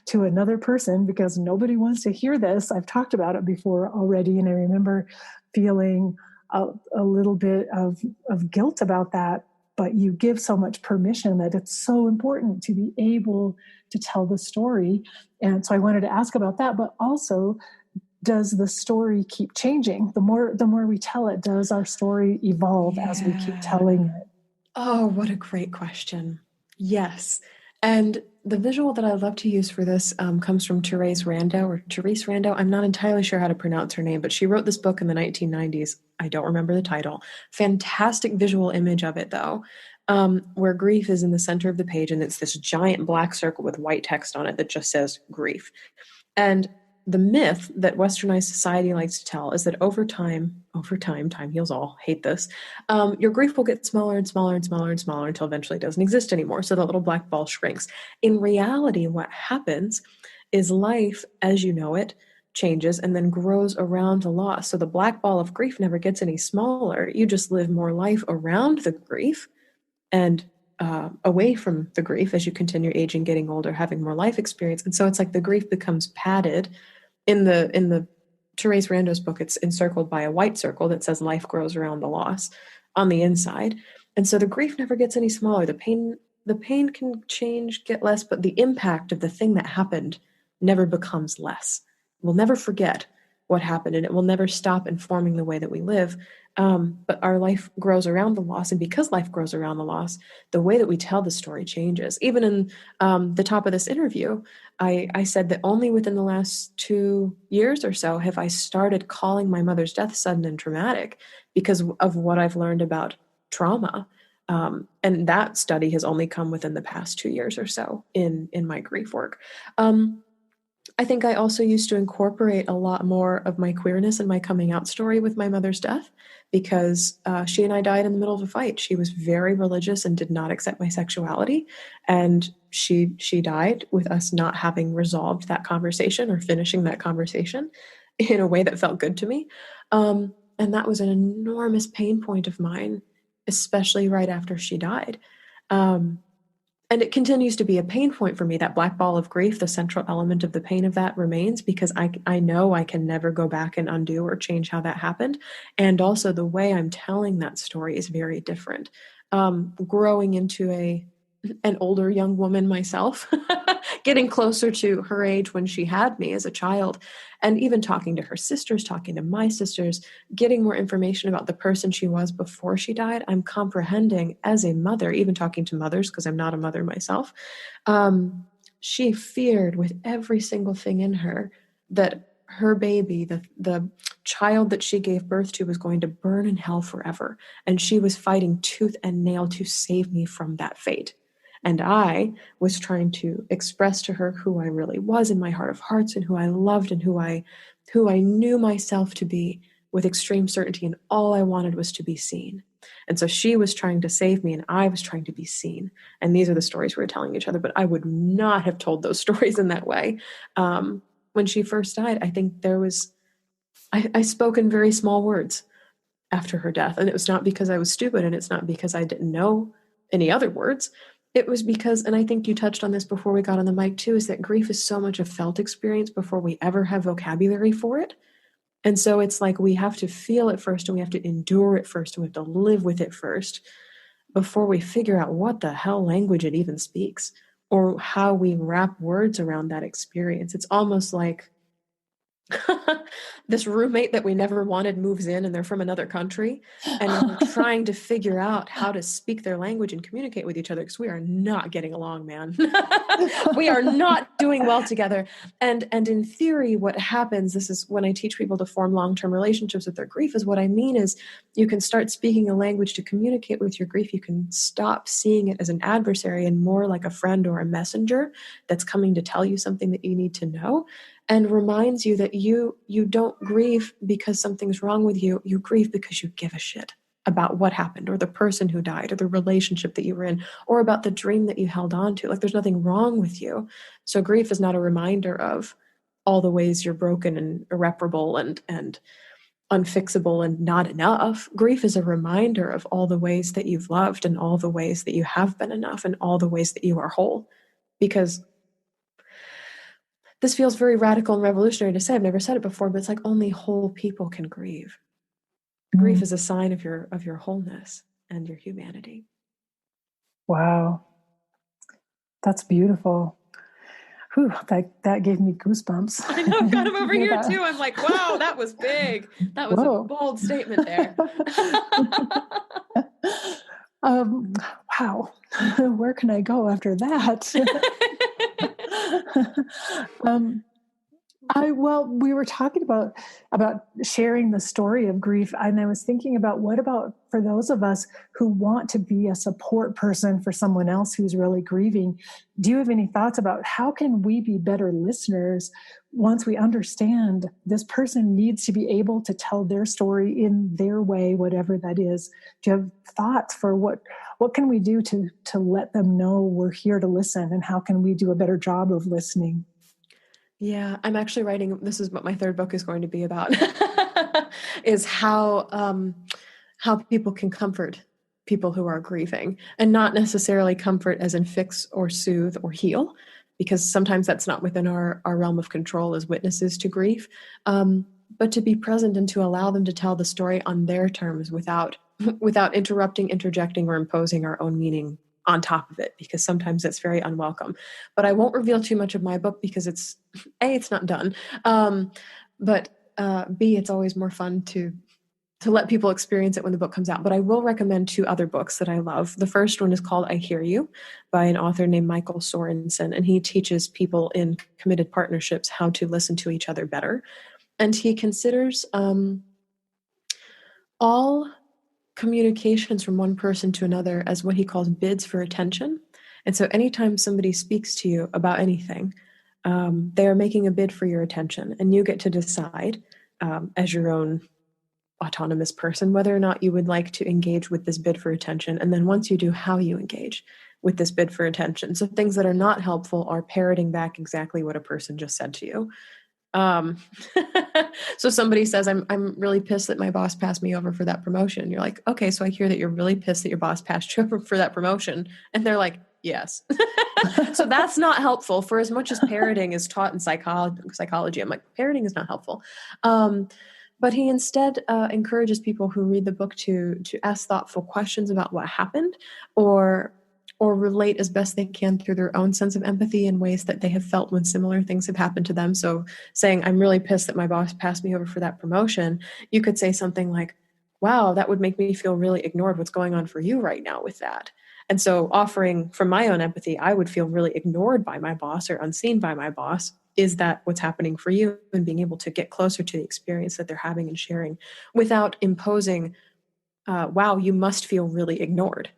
to another person because nobody wants to hear this. I've talked about it before already. And I remember feeling a little bit of guilt about that. But you give so much permission that it's so important to be able to tell the story. And so I wanted to ask about that, but also, does the story keep changing? The more we tell it, does our story evolve as we keep telling it? Oh, what a great question. Yes. And the visual that I love to use for this comes from Therese Rando. I'm not entirely sure how to pronounce her name, but she wrote this book in the 1990s. I don't remember the title. Fantastic visual image of it, though, where grief is in the center of the page, and it's this giant black circle with white text on it that just says grief. And the myth that westernized society likes to tell is that over time, time heals all, hate this, your grief will get smaller and smaller and smaller and smaller until eventually it doesn't exist anymore. So the little black ball shrinks. In reality, what happens is life, as you know it, changes and then grows around the loss. So the black ball of grief never gets any smaller. You just live more life around the grief and away from the grief as you continue aging, getting older, having more life experience. And so it's like the grief becomes padded. In the Therese Rando's book, it's encircled by a white circle that says life grows around the loss on the inside. And so the grief never gets any smaller. The pain can change, get less, but the impact of the thing that happened never becomes less. We'll never forget what happened, and it will never stop informing the way that we live. But our life grows around the loss, and because life grows around the loss, the way that we tell the story changes. Even in the top of this interview, I said that only within the last 2 years or so have I started calling my mother's death sudden and traumatic because of what I've learned about trauma. And that study has only come within the past 2 years or so in my grief work. I think I also used to incorporate a lot more of my queerness and my coming out story with my mother's death because she and I died in the middle of a fight. She was very religious and did not accept my sexuality, and she died with us not having resolved that conversation or finishing that conversation in a way that felt good to me. And that was an enormous pain point of mine, especially right after she died. And it continues to be a pain point for me. That black ball of grief, the central element of the pain of that remains because I know I can never go back and undo or change how that happened. And also the way I'm telling that story is very different. Growing into an older young woman myself, getting closer to her age when she had me as a child, and even talking to her sisters, talking to my sisters, getting more information about the person she was before she died, I'm comprehending as a mother, even talking to mothers, because I'm not a mother myself, she feared with every single thing in her that her baby, the child that she gave birth to, was going to burn in hell forever. And she was fighting tooth and nail to save me from that fate. And I was trying to express to her who I really was in my heart of hearts and who I loved and who I knew myself to be with extreme certainty. And all I wanted was to be seen. And so she was trying to save me and I was trying to be seen. And these are the stories we were telling each other, but I would not have told those stories in that way. When she first died, I think I spoke in very small words after her death. And it was not because I was stupid and it's not because I didn't know any other words. It was because, and I think you touched on this before we got on the mic too, is that grief is so much a felt experience before we ever have vocabulary for it. And so it's like we have to feel it first and we have to endure it first and we have to live with it first before we figure out what the hell language it even speaks or how we wrap words around that experience. It's almost like this roommate that we never wanted moves in and they're from another country and we're trying to figure out how to speak their language and communicate with each other because we are not getting along, man. We are not doing well together. And in theory, what happens, this is when I teach people to form long-term relationships with their grief, is what I mean is you can start speaking a language to communicate with your grief. You can stop seeing it as an adversary and more like a friend or a messenger that's coming to tell you something that you need to know, and reminds you that you don't grieve because something's wrong with you. You grieve because you give a shit about what happened or the person who died or the relationship that you were in or about the dream that you held on to. Like there's nothing wrong with you. So grief is not a reminder of all the ways you're broken and irreparable and unfixable and not enough. Grief is a reminder of all the ways that you've loved and all the ways that you have been enough and all the ways that you are whole. Because this feels very radical and revolutionary to say. I've never said it before, but it's like only whole people can grieve. Grief is a sign of your wholeness and your humanity. Wow. That's beautiful. Whew, that gave me goosebumps. I know, I've got them over here too. I'm like, wow, that was big. That was a bold statement there. Wow. Where can I go after that? We were talking about sharing the story of grief, and I was thinking about what about for those of us who want to be a support person for someone else who's really grieving? Do you have any thoughts about how can we be better listeners once we understand this person needs to be able to tell their story in their way, whatever that is? Do you have thoughts for what can we do to let them know we're here to listen, and how can we do a better job of listening? Yeah, I'm actually writing, this is what my third book is going to be about, is how people can comfort people who are grieving, and not necessarily comfort as in fix or soothe or heal, because sometimes that's not within our realm of control as witnesses to grief, but to be present and to allow them to tell the story on their terms without interrupting, interjecting, or imposing our own meaning on top of it, because sometimes that's very unwelcome. But I won't reveal too much of my book because it's not done. But B, it's always more fun to let people experience it when the book comes out. But I will recommend two other books that I love. The first one is called I Hear You by an author named Michael Sorensen, and he teaches people in committed partnerships how to listen to each other better. And he considers all communications from one person to another as what he calls bids for attention. And so anytime somebody speaks to you about anything, they are making a bid for your attention, and you get to decide as your own autonomous person whether or not you would like to engage with this bid for attention, and then once you do, how you engage with this bid for attention. So things that are not helpful are parroting back exactly what a person just said to you. So somebody says, I'm really pissed that my boss passed me over for that promotion. You're like, okay, so I hear that you're really pissed that your boss passed you over for that promotion. And they're like, yes. So that's not helpful. For as much as parroting is taught in psychology, I'm like, parroting is not helpful. But he instead encourages people who read the book to ask thoughtful questions about what happened, or relate as best they can through their own sense of empathy in ways that they have felt when similar things have happened to them. So saying, I'm really pissed that my boss passed me over for that promotion, you could say something like, wow, that would make me feel really ignored. What's going on for you right now with that? And so offering from my own empathy, I would feel really ignored by my boss or unseen by my boss. Is that what's happening for you? And being able to get closer to the experience that they're having and sharing without imposing, wow, you must feel really ignored,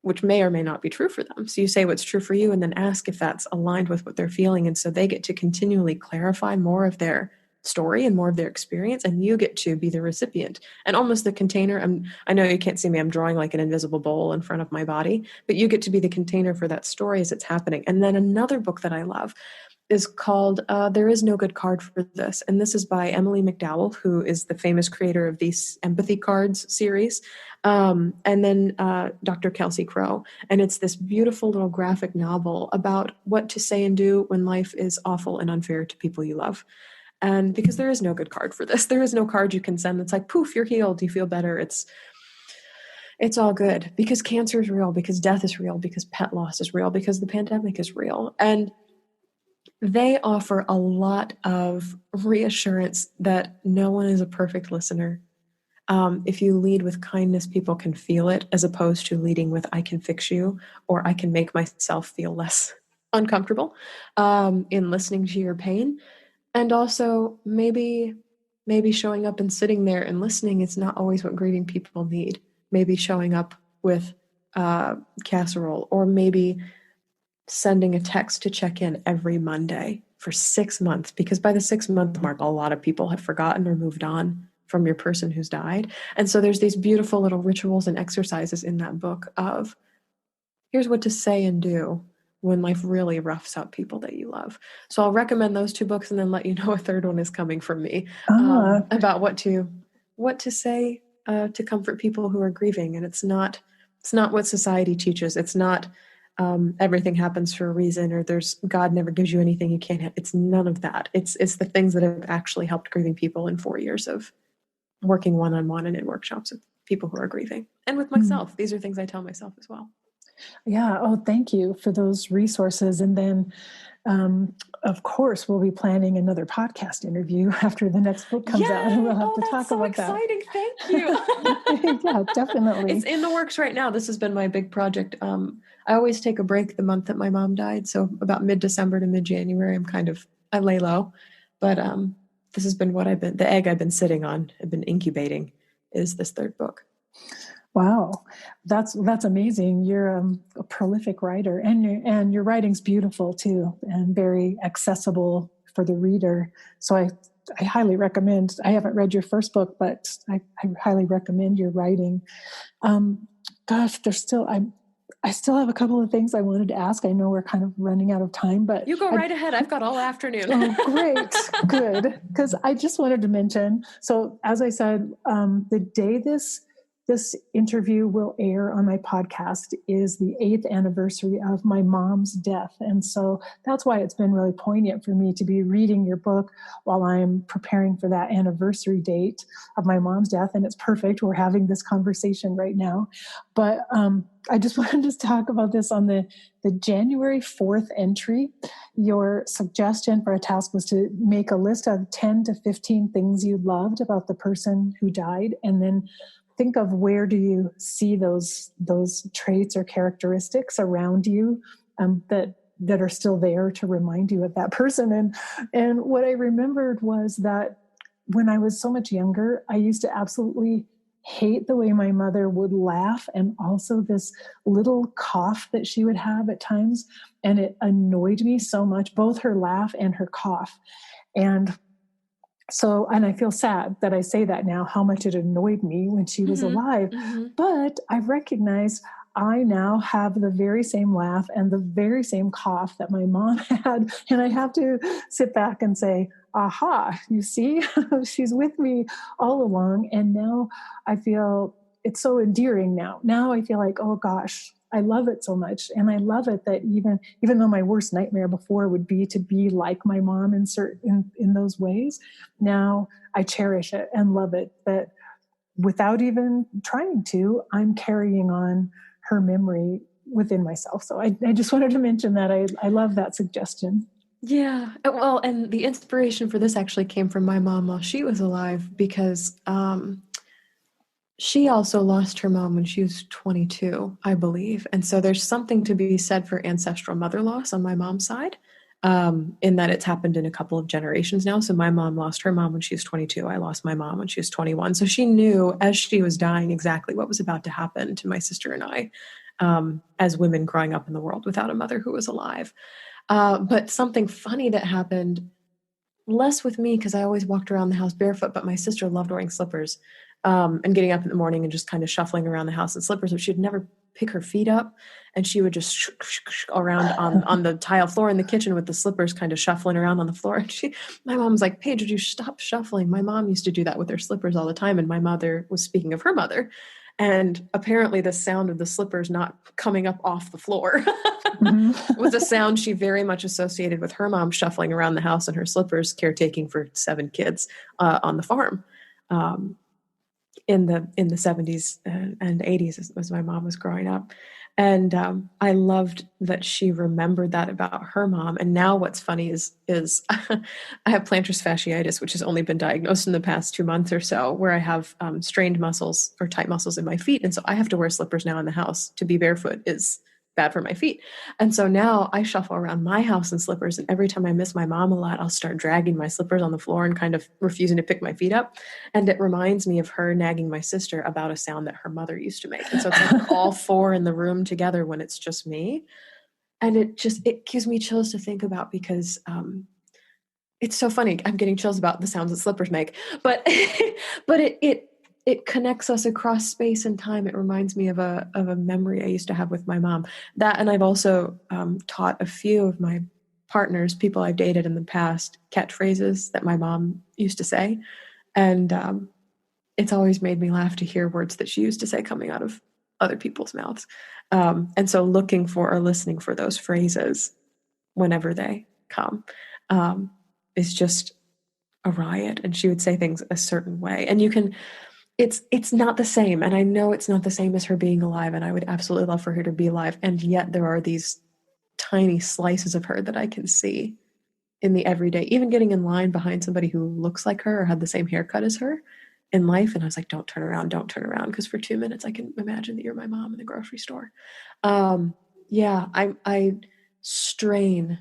which may or may not be true for them. So you say what's true for you and then ask if that's aligned with what they're feeling. And so they get to continually clarify more of their story and more of their experience, and you get to be the recipient and almost the container. I know you can't see me, I'm drawing like an invisible bowl in front of my body, but you get to be the container for that story as it's happening. And then another book that I love is called There Is No Good Card for This. And this is by Emily McDowell, who is the famous creator of these empathy cards series. And then Dr. Kelsey Crowe. And it's this beautiful little graphic novel about what to say and do when life is awful and unfair to people you love. And because there is no good card for this, there is no card you can send that's like, poof, you're healed, you feel better. It's all good, because cancer is real, because death is real, because pet loss is real, because the pandemic is real. And they offer a lot of reassurance that no one is a perfect listener. If you lead with kindness, people can feel it, as opposed to leading with, I can fix you, or I can make myself feel less uncomfortable in listening to your pain. And also maybe showing up and sitting there and listening is not always what grieving people need. Maybe showing up with casserole, or maybe sending a text to check in every Monday for 6 months, because by the 6-month mark, a lot of people have forgotten or moved on from your person who's died. And so there's these beautiful little rituals and exercises in that book of, here's what to say and do when life really roughs up people that you love. So I'll recommend those 2 books, and then let you know a third one is coming from me about what to say to comfort people who are grieving. And it's not what society teaches. It's not everything happens for a reason, or God never gives you anything you can't have. It's none of that. It's the things that have actually helped grieving people in 4 years of working one-on-one and in workshops with people who are grieving, and with myself. These are things I tell myself as well. Yeah. Oh, thank you for those resources. And then, of course, we'll be planning another podcast interview after the next book comes out, and we'll have to talk about that. That's so exciting. Thank you. Yeah, definitely. It's in the works right now. This has been my big project. I always take a break the month that my mom died. So about mid-December to mid-January, I lay low. But this has been the egg I've been sitting on, I've been incubating, is this 3rd book. Wow, that's amazing. You're a prolific writer, and your writing's beautiful too, and very accessible for the reader. So I highly recommend. I haven't read your first book, but I highly recommend your writing. Gosh, I still have a couple of things I wanted to ask. I know we're kind of running out of time, but you go right ahead. I've got all afternoon. Oh, great. Good. Because I just wanted to mention, so as I said, the day this interview will air on my podcast is the 8th anniversary of my mom's death. And so that's why it's been really poignant for me to be reading your book while I'm preparing for that anniversary date of my mom's death. And it's perfect. We're having this conversation right now. But I just wanted to talk about this on the January 4th entry. Your suggestion for a task was to make a list of 10 to 15 things you loved about the person who died, and then think of where do you see those traits or characteristics around you that are still there to remind you of that person. And what I remembered was that when I was so much younger, I used to absolutely hate the way my mother would laugh, and also this little cough that she would have at times. And it annoyed me so much, both her laugh and her cough. And I feel sad that I say that now, how much it annoyed me when she was alive. But I recognize I now have the very same laugh and the very same cough that my mom had. And I have to sit back and say, aha, you see, she's with me all along. And now I feel it's so endearing now. Now I feel like, oh gosh, I love it so much. And I love it that even though my worst nightmare before would be to be like my mom in those ways, now I cherish it and love it, that without even trying to, I'm carrying on her memory within myself. So I just wanted to mention that. I love that suggestion. Yeah. Well, and the inspiration for this actually came from my mom while she was alive, because she also lost her mom when she was 22, I believe. And so there's something to be said for ancestral mother loss on my mom's side, in that it's happened in a couple of generations now. So my mom lost her mom when she was 22. I lost my mom when she was 21. So she knew as she was dying exactly what was about to happen to my sister and I. as women growing up in the world without a mother who was alive. But something funny that happened, less with me because I always walked around the house barefoot, but my sister loved wearing slippers, and getting up in the morning and just kind of shuffling around the house in slippers, but she'd never pick her feet up, and she would just around on the tile floor in the kitchen with the slippers kind of shuffling around on the floor. And my mom was like, Paige, would you stop shuffling? My mom used to do that with her slippers all the time, and my mother was speaking of her mother. And apparently the sound of the slippers not coming up off the floor was a sound she very much associated with her mom shuffling around the house in her slippers, caretaking for 7 kids on the farm. In the 70s and 80s as my mom was growing up. And I loved that she remembered that about her mom. And now what's funny is I have plantar fasciitis, which has only been diagnosed in the past 2 months or so, where I have strained muscles or tight muscles in my feet. And so I have to wear slippers now in the house. To be barefoot is bad for my feet. And so now I shuffle around my house in slippers. And every time I miss my mom a lot, I'll start dragging my slippers on the floor and kind of refusing to pick my feet up. And it reminds me of her nagging my sister about a sound that her mother used to make. And so it's like all 4 in the room together when it's just me. And it gives me chills to think about because it's so funny. I'm getting chills about the sounds that slippers make, but but it connects us across space and time. It reminds me of a memory I used to have with my mom. That, and I've also taught a few of my partners, people I've dated in the past, catchphrases that my mom used to say. And it's always made me laugh to hear words that she used to say coming out of other people's mouths. And so looking for or listening for those phrases whenever they come is just a riot. And she would say things a certain way. And it's not the same. And I know it's not the same as her being alive. And I would absolutely love for her to be alive. And yet there are these tiny slices of her that I can see in the everyday, even getting in line behind somebody who looks like her or had the same haircut as her in life. And I was like, don't turn around. Because for 2 minutes, I can imagine that you're my mom in the grocery store. Yeah, I strain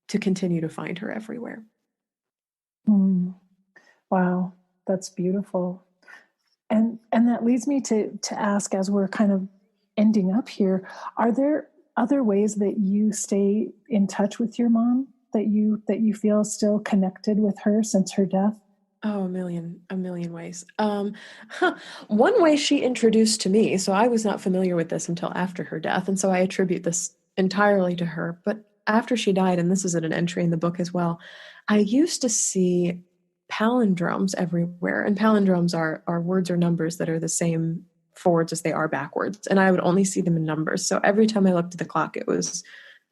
to continue to find her everywhere. Wow, that's beautiful. And that leads me to ask, as we're kind of ending up here, are there other ways that you stay in touch with your mom, that you feel still connected with her since her death? Oh, a million ways. One way she introduced to me, so I was not familiar with this until after her death, and so I attribute this entirely to her. But after she died, and this is an entry in the book as well, I used to see palindromes everywhere, and palindromes are words or numbers that are the same forwards as they are backwards, and I would only see them in numbers. So every time I looked at the clock, it was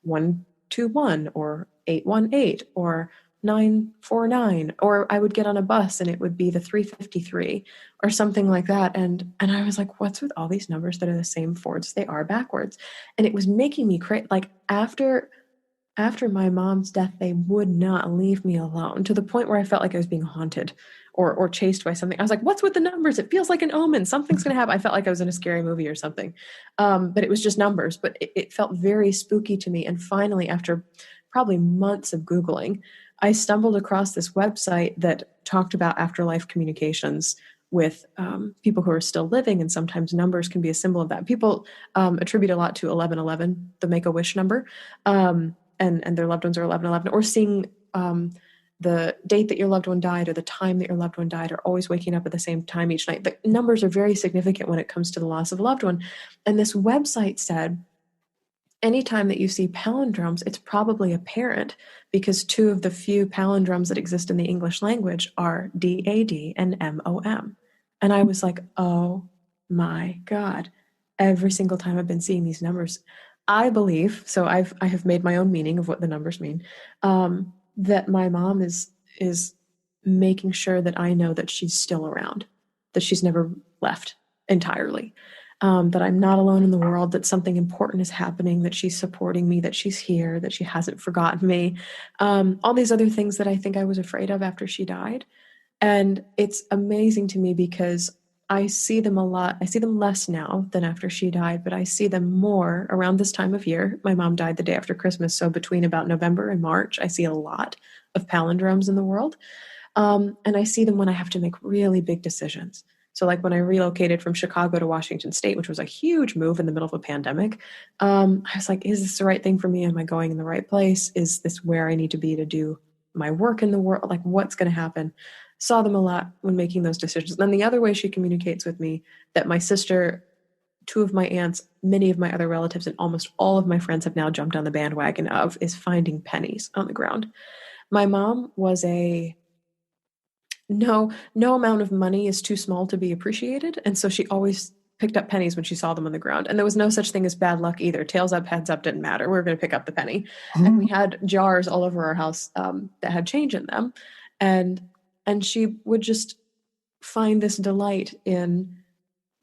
121 or 818 or 949, or I would get on a bus and it would be the 353 or something like that. And I was like, what's with all these numbers that are the same forwards as they are backwards? And it was making me crazy. Like after my mom's death, they would not leave me alone, to the point where I felt like I was being haunted or chased by something. I was like, what's with the numbers? It feels like an omen. Something's going to happen. I felt like I was in a scary movie or something. But it was just numbers. But it felt very spooky to me. And finally, after probably months of Googling, I stumbled across this website that talked about afterlife communications with people who are still living, and sometimes numbers can be a symbol of that. People attribute a lot to 1111, the Make-A-Wish number, and their loved ones are 1111, or seeing the date that your loved one died or the time that your loved one died, or always waking up at the same time each night. The numbers are very significant when it comes to the loss of a loved one. And this website said, anytime that you see palindromes, it's probably a parent, because 2 of the few palindromes that exist in the English language are DAD and MOM. And I was like, oh my God, every single time I've been seeing these numbers, I believe, so I have made my own meaning of what the numbers mean, that my mom is making sure that I know that she's still around, that she's never left entirely. That I'm not alone in the world, that something important is happening, that she's supporting me, that she's here, that she hasn't forgotten me. All these other things that I think I was afraid of after she died. And it's amazing to me because I see them a lot. I see them less now than after she died, but I see them more around this time of year. My mom died the day after Christmas. So between about November and March, I see a lot of palindromes in the world. And I see them when I have to make really big decisions. So like when I relocated from Chicago to Washington State, which was a huge move in the middle of a pandemic, I was like, is this the right thing for me? Am I going in the right place? Is this where I need to be to do my work in the world? Like, what's going to happen? Saw them a lot when making those decisions. And then the other way she communicates with me, that my sister, two of my aunts, many of my other relatives, and almost all of my friends have now jumped on the bandwagon of, is finding pennies on the ground. My mom was a no amount of money is too small to be appreciated. And so she always picked up pennies when she saw them on the ground. And there was no such thing as bad luck either. Tails up, heads up, didn't matter. We were going to pick up the penny. And we had jars all over our house that had change in them. And she would just find this delight in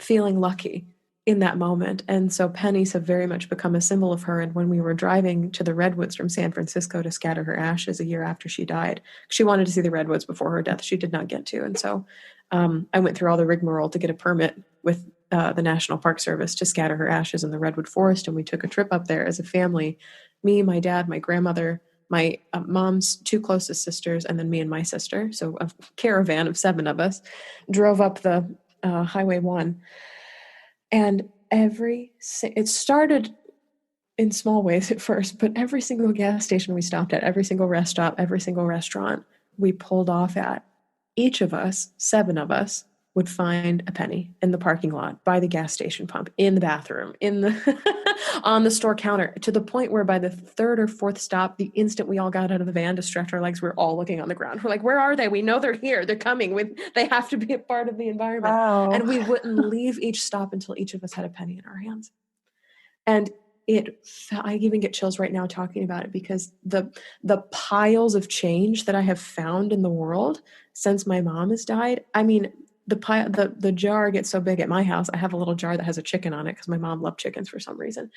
feeling lucky in that moment. And so pennies have very much become a symbol of her. And when we were driving to the redwoods from San Francisco to scatter her ashes a year after she died, she wanted to see the redwoods before her death. She did not get to. And so I went through all the rigmarole to get a permit with the National Park Service to scatter her ashes in the redwood forest. And we took a trip up there as a family, me, my dad, my grandmother, my mom's two closest sisters, and then me and my sister. So a caravan of 7 of us drove up the Highway 1. And it started in small ways at first, but every single gas station we stopped at, every single rest stop, every single restaurant we pulled off at, each of us, 7 of us, would find a penny in the parking lot, by the gas station pump, in the bathroom, in the on the store counter, to the point where by the 3rd or 4th stop, the instant we all got out of the van to stretch our legs, we're all looking on the ground. We're like, where are they? We know they're here. They're coming. They have to be a part of the environment. Wow. And we wouldn't leave each stop until each of us had a penny in our hands. And I even get chills right now talking about it, because the piles of change that I have found in the world since my mom has died. I mean, the jar gets so big at my house. I have a little jar that has a chicken on it because my mom loved chickens for some reason.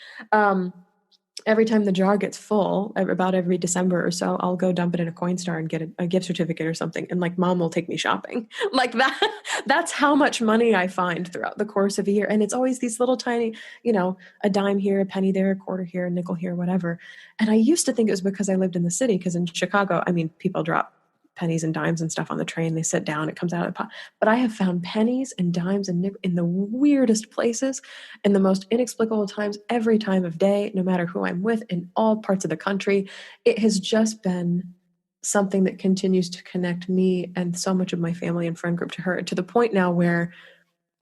Every time the jar gets full, about every December or so, I'll go dump it in a Coinstar and get a gift certificate or something. And like, mom will take me shopping like that. That's how much money I find throughout the course of a year. And it's always these little tiny, a dime here, a penny there, a quarter here, a nickel here, whatever. And I used to think it was because I lived in the city, because in Chicago, I mean, people drop pennies and dimes and stuff on the train. They sit down, it comes out of the pot. But I have found pennies and dimes and nickels in the weirdest places, in the most inexplicable times, every time of day, no matter who I'm with, in all parts of the country. It has just been something that continues to connect me and so much of my family and friend group to her, to the point now where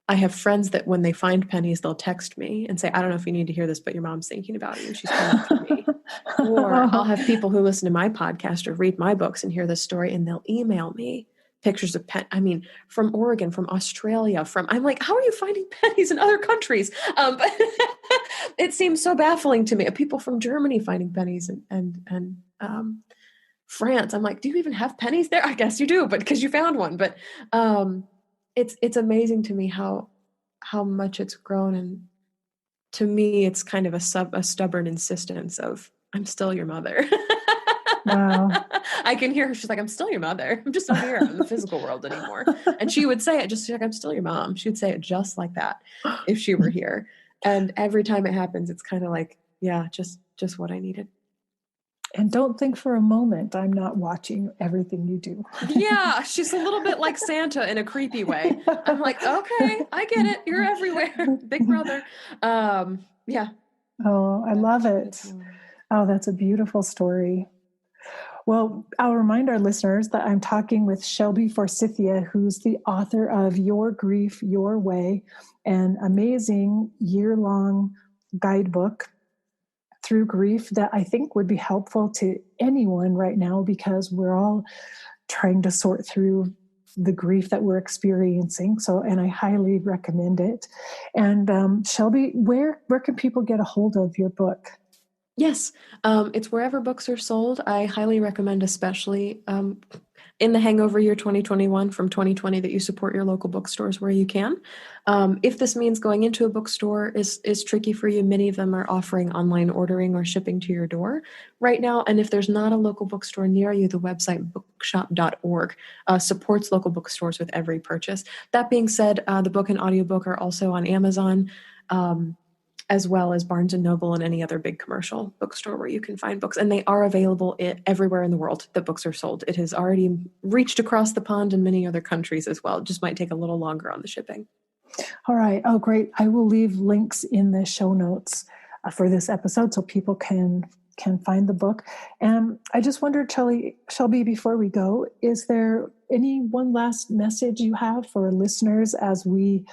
I have friends that when they find pennies, they'll text me and say, I don't know if you need to hear this, but your mom's thinking about you. She's coming for me. Or I'll have people who listen to my podcast or read my books and hear this story, and they'll email me pictures of from Oregon, from Australia, I'm like, how are you finding pennies in other countries? But it seems so baffling to me. People from Germany finding pennies and France. I'm like, do you even have pennies there? I guess you do, but because you found one. But it's amazing to me how much it's grown. And to me, it's kind of a stubborn insistence of, I'm still your mother. Wow. I can hear her. She's like, I'm still your mother. I'm just not here in the physical world anymore. And she would say it just like, I'm still your mom. She would say it just like that if she were here. And every time it happens, it's kind of like, yeah, just what I needed. And don't think for a moment I'm not watching everything you do. Yeah, she's a little bit like Santa in a creepy way. I'm like, okay, I get it. You're everywhere. Big brother. Yeah. Oh, I love it. Oh, that's a beautiful story. Well, I'll remind our listeners that I'm talking with Shelby Forsythia, who's the author of Your Grief, Your Way, an amazing year-long guidebook through grief that I think would be helpful to anyone right now, because we're all trying to sort through the grief that we're experiencing. And I highly recommend it. And Shelby, where can people get a hold of your book? Yes, it's wherever books are sold. I highly recommend, especially in the hangover year 2021 from 2020, that you support your local bookstores where you can. If this means going into a bookstore is tricky for you, many of them are offering online ordering or shipping to your door right now. And if there's not a local bookstore near you, the website bookshop.org supports local bookstores with every purchase. That being said, the book and audiobook are also on Amazon. as well as Barnes and Noble and any other big commercial bookstore where you can find books. And they are available everywhere in the world that books are sold. It has already reached across the pond in many other countries as well. It just might take a little longer on the shipping. All right. Oh, great. I will leave links in the show notes for this episode so people can find the book. And I just wondered, Shelby, before we go, is there any one last message you have for listeners as we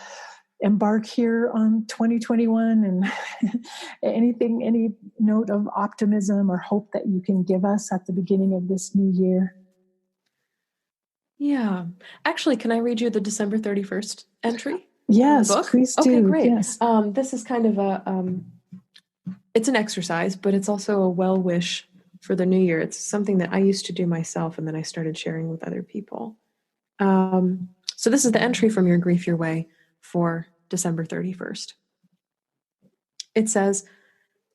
embark here on 2021, and any note of optimism or hope that you can give us at the beginning of this new year? Yeah. Actually, can I read you the December 31st entry? Yes, The book? please do. Okay, great. Yes. This is kind of it's an exercise, but it's also a well wish for the new year. It's something that I used to do myself, and then I started sharing with other people. So this is the entry from Your Grief Your Way for December 31st. It says,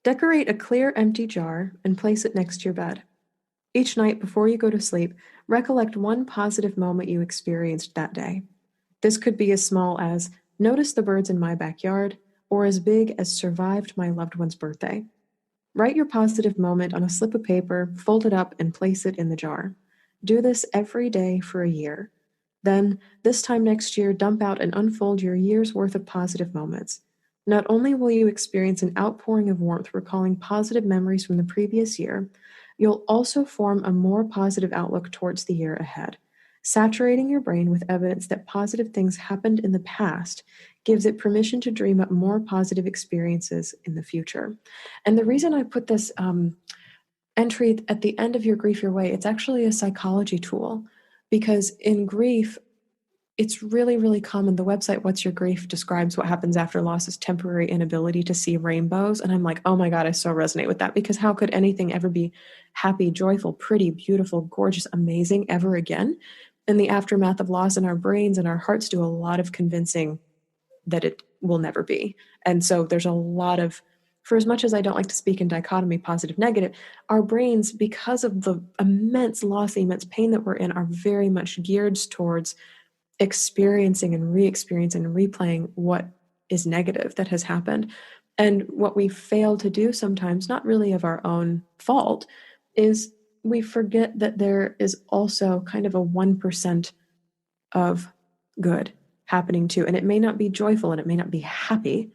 decorate a clear empty jar and place it next to your bed. Each night before you go to sleep, recollect one positive moment you experienced that day. This could be as small as notice the birds in my backyard, or as big as survived my loved one's birthday. Write your positive moment on a slip of paper, fold it up, and place it in the jar. Do this every day for a year. Then, this time next year, dump out and unfold your year's worth of positive moments. Not only will you experience an outpouring of warmth recalling positive memories from the previous year, you'll also form a more positive outlook towards the year ahead. Saturating your brain with evidence that positive things happened in the past gives it permission to dream up more positive experiences in the future. And the reason I put this entry at the end of Your Grief Your Way, it's actually a psychology tool, because in grief, it's really, really common. The website What's Your Grief describes what happens after loss as temporary inability to see rainbows. And I'm like, oh my God, I so resonate with that, because how could anything ever be happy, joyful, pretty, beautiful, gorgeous, amazing ever again? In the aftermath of loss, in our brains and our hearts do a lot of convincing that it will never be. And so there's a lot of, for as much as I don't like to speak in dichotomy, positive, negative, our brains, because of the immense loss, the immense pain that we're in, are very much geared towards experiencing and re-experiencing and replaying what is negative that has happened. And what we fail to do sometimes, not really of our own fault, is we forget that there is also kind of a 1% of good happening too. And it may not be joyful and it may not be happy,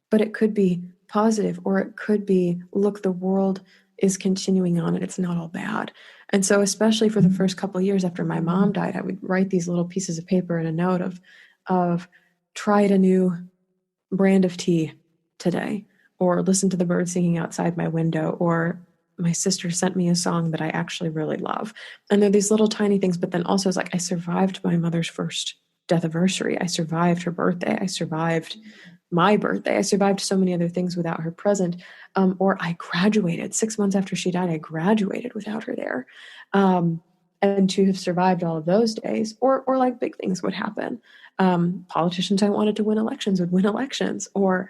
but it could be positive, or it could be, look, the world is continuing on and it's not all bad. And so, especially for the first couple of years after my mom died, I would write these little pieces of paper and a note of tried a new brand of tea today, or listen to the birds singing outside my window, or my sister sent me a song that I actually really love. And they're these little tiny things, but then also it's like, I survived my mother's first death anniversary. I survived her birthday. I survived my birthday. I survived so many other things without her present. Or I graduated 6 months after she died. I graduated without her there. And to have survived all of those days, or like big things would happen. Politicians I wanted to win elections would win elections, or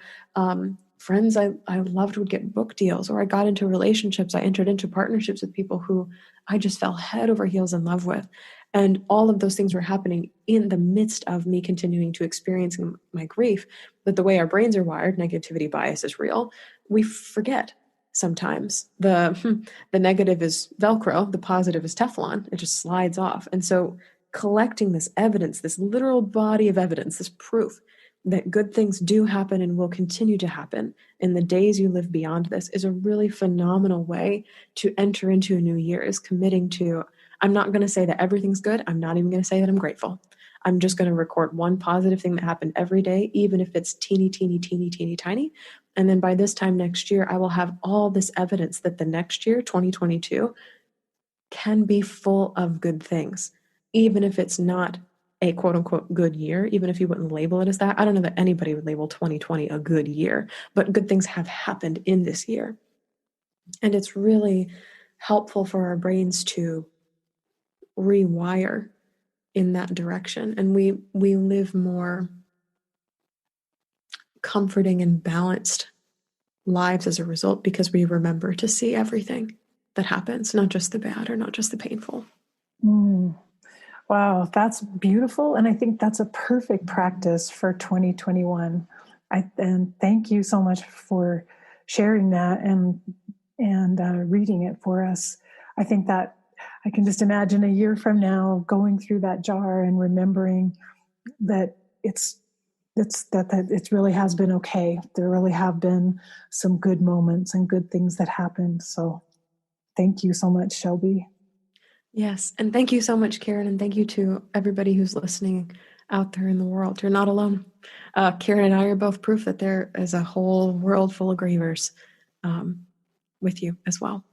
friends I loved would get book deals, or I got into relationships. I entered into partnerships with people who I just fell head over heels in love with. And all of those things were happening in the midst of me continuing to experience my grief. But the way our brains are wired, negativity bias is real. We forget sometimes. The negative is Velcro, the positive is Teflon. It just slides off. And so collecting this evidence, this literal body of evidence, this proof that good things do happen and will continue to happen in the days you live beyond this, is a really phenomenal way to enter into a new year, is committing to, I'm not going to say that everything's good. I'm not even going to say that I'm grateful. I'm just going to record one positive thing that happened every day, even if it's teeny, teeny, teeny, teeny, tiny. And then by this time next year, I will have all this evidence that the next year, 2022, can be full of good things, even if it's not a quote unquote good year, even if you wouldn't label it as that. I don't know that anybody would label 2020 a good year, but good things have happened in this year. And it's really helpful for our brains to rewire in that direction. And we live more comforting and balanced lives as a result, because we remember to see everything that happens, not just the bad or not just the painful. Wow, that's beautiful. And I think that's a perfect practice for 2021. And thank you so much for sharing that and reading it for us. I think that I can just imagine a year from now going through that jar and remembering that that it really has been okay. There really have been some good moments and good things that happened. So thank you so much, Shelby. Yes. And thank you so much, Karen. And thank you to everybody who's listening out there in the world. You're not alone. Karen and I are both proof that there is a whole world full of grievers with you as well.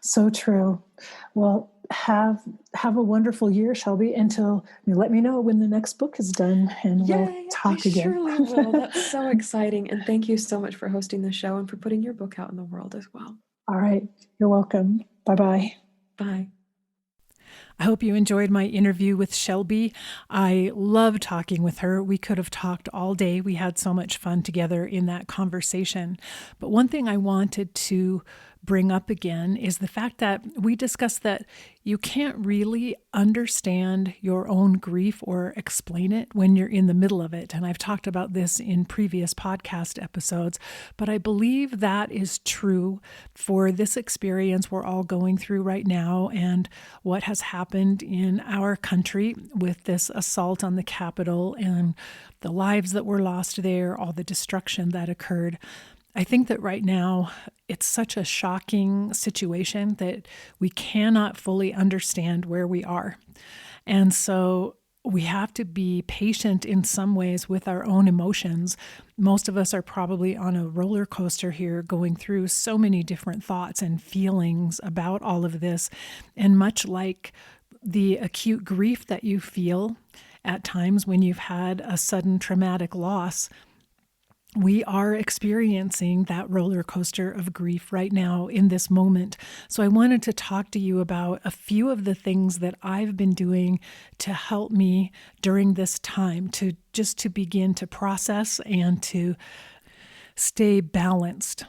So true. Well, have a wonderful year, Shelby, until you let me know when the next book is done and we'll talk I again. surely will. That's so exciting. And thank you so much for hosting the show and for putting your book out in the world as well. All right. You're welcome. Bye-bye. Bye. I hope you enjoyed my interview with Shelby. I love talking with her. We could have talked all day. We had so much fun together in that conversation. But one thing I wanted to bring up again is the fact that we discussed that you can't really understand your own grief or explain it when you're in the middle of it. And I've talked about this in previous podcast episodes, but I believe that is true for this experience we're all going through right now and what has happened in our country with this assault on the Capitol and the lives that were lost there, all the destruction that occurred. I think that right now it's such a shocking situation that we cannot fully understand where we are. And so we have to be patient in some ways with our own emotions. Most of us are probably on a roller coaster here, going through so many different thoughts and feelings about all of this. And much like the acute grief that you feel at times when you've had a sudden traumatic loss, we are experiencing that roller coaster of grief right now in this moment. So I wanted to talk to you about a few of the things that I've been doing to help me during this time to begin to process and to stay balanced.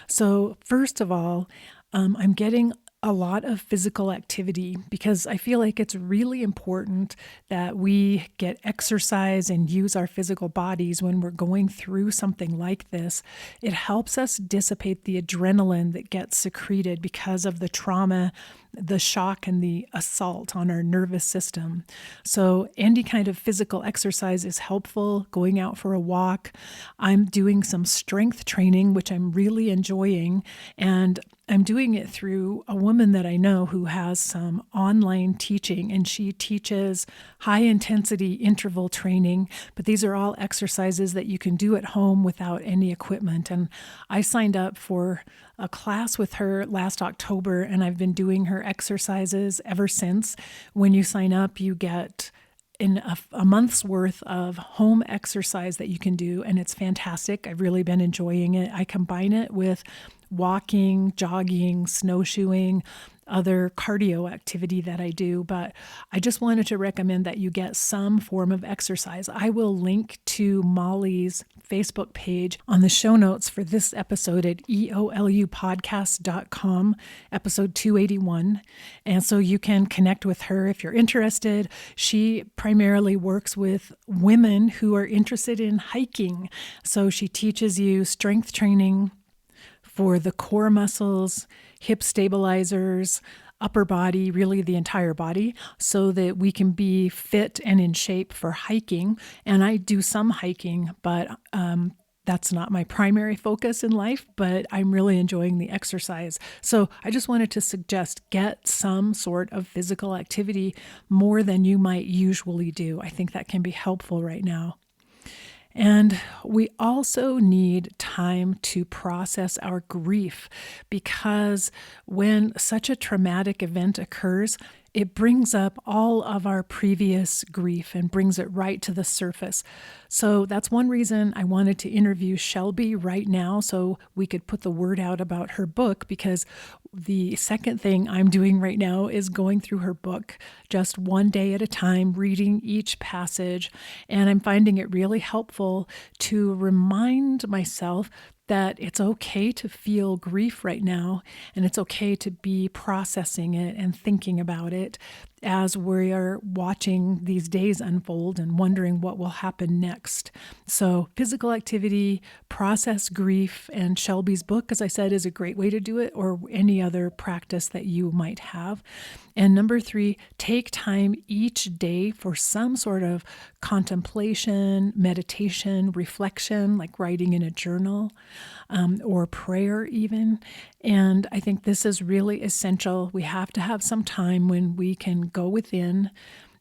So first of all, I'm getting a lot of physical activity because I feel like it's really important that we get exercise and use our physical bodies when we're going through something like this. It helps us dissipate the adrenaline that gets secreted because of the trauma, the shock, and the assault on our nervous system. So any kind of physical exercise is helpful. Going out for a walk. I'm doing some strength training, which I'm really enjoying, and I'm doing it through a woman that I know who has some online teaching, and she teaches high intensity interval training, but these are all exercises that you can do at home without any equipment. And I signed up for a class with her last October, and I've been doing her exercises ever since. When you sign up, you get in a month's worth of home exercise that you can do, and it's fantastic. I've really been enjoying it. I combine it with walking, jogging, snowshoeing, other cardio activity that I do, but I just wanted to recommend that you get some form of exercise. I will link to Molly's Facebook page on the show notes for this episode at eolupodcast.com, episode 281. And so you can connect with her if you're interested. She primarily works with women who are interested in hiking. So she teaches you strength training for the core muscles, hip stabilizers, upper body, really the entire body, so that we can be fit and in shape for hiking. And I do some hiking, but that's not my primary focus in life, but I'm really enjoying the exercise. So I just wanted to suggest get some sort of physical activity more than you might usually do. I think that can be helpful right now. And we also need time to process our grief, because when such a traumatic event occurs, it brings up all of our previous grief and brings it right to the surface. So that's one reason I wanted to interview Shelby right now so we could put the word out about her book, because the second thing I'm doing right now is going through her book just one day at a time, reading each passage. And I'm finding it really helpful to remind myself that it's okay to feel grief right now, and it's okay to be processing it and thinking about it. as we are watching these days unfold and wondering what will happen next. So, physical activity, process grief, and Shelby's book, as I said, is a great way to do it, or any other practice that you might have. And number 3, take time each day for some sort of contemplation, meditation, reflection, like writing in a journal, or prayer, even. And I think this is really essential. We have to have some time when we can go within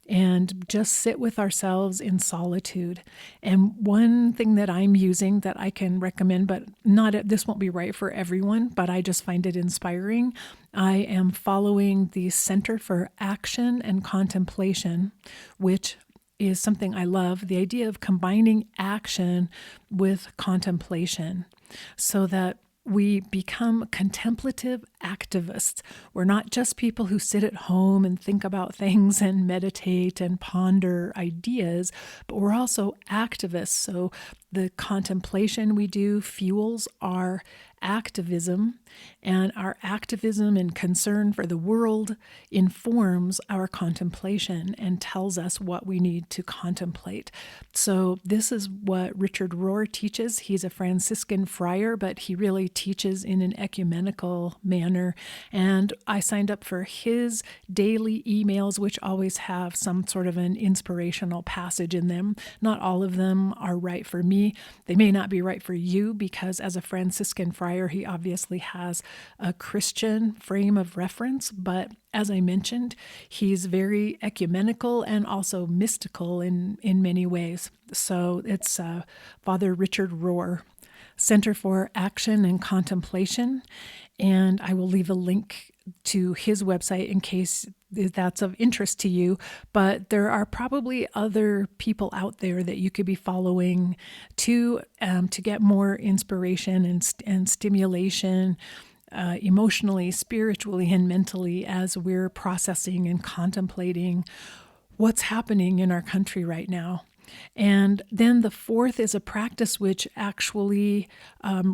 and just sit with ourselves in solitude. And one thing that I'm using that I can recommend, but this won't be right for everyone, but I just find it inspiring. I am following the Center for Action and Contemplation, which is something I love, the idea of combining action with contemplation so that we become contemplative activists. We're not just people who sit at home and think about things and meditate and ponder ideas, but we're also activists. So the contemplation we do fuels our activism, and our activism and concern for the world informs our contemplation and tells us what we need to contemplate. So this is what Richard Rohr teaches. He's a Franciscan friar, but he really teaches in an ecumenical manner. And I signed up for his daily emails, which always have some sort of an inspirational passage in them. Not all of them are right for me. They may not be right for you, because as a Franciscan friar, he obviously has a Christian frame of reference, but as I mentioned, he's very ecumenical and also mystical in many ways. So it's Father Richard Rohr, Center for Action and Contemplation, and I will leave a link to his website in case that's of interest to you. But there are probably other people out there that you could be following to get more inspiration and stimulation, emotionally, spiritually, and mentally, as we're processing and contemplating what's happening in our country right now. And then the 4th is a practice which actually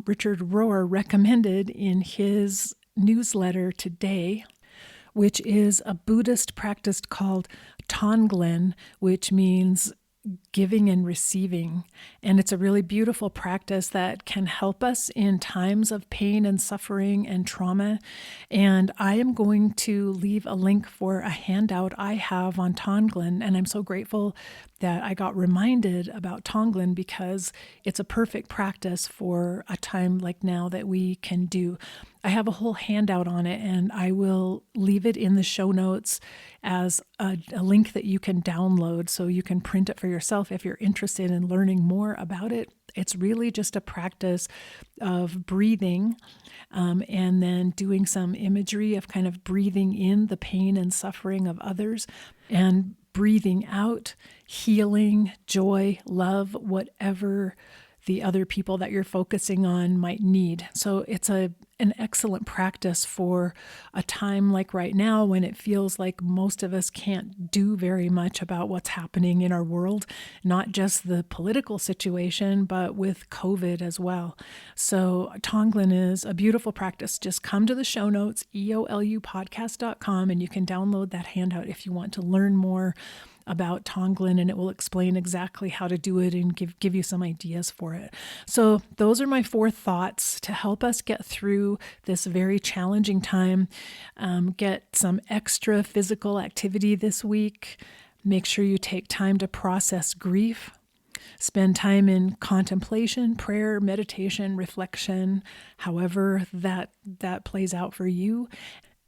Richard Rohr recommended in his newsletter today, which is a Buddhist practice called Tonglen, which means giving and receiving. And it's a really beautiful practice that can help us in times of pain and suffering and trauma. And I am going to leave a link for a handout I have on Tonglen. And I'm so grateful that I got reminded about Tonglen, because it's a perfect practice for a time like now that we can do. I have a whole handout on it, and I will leave it in the show notes as a link that you can download so you can print it for yourself if you're interested in learning more about it. It's really just a practice of breathing, and then doing some imagery of kind of breathing in the pain and suffering of others, and breathing out healing, joy, love, whatever the other people that you're focusing on might need. So it's an excellent practice for a time like right now, when it feels like most of us can't do very much about what's happening in our world, not just the political situation, but with COVID as well. So Tonglen is a beautiful practice. Just come to the show notes, eolupodcast.com, and you can download that handout if you want to learn more about Tonglen, and it will explain exactly how to do it and give you some ideas for it. So those are my 4 thoughts to help us get through this very challenging time. Get some extra physical activity this week. Make sure you take time to process grief. Spend time in contemplation, prayer, meditation, reflection, however that plays out for you.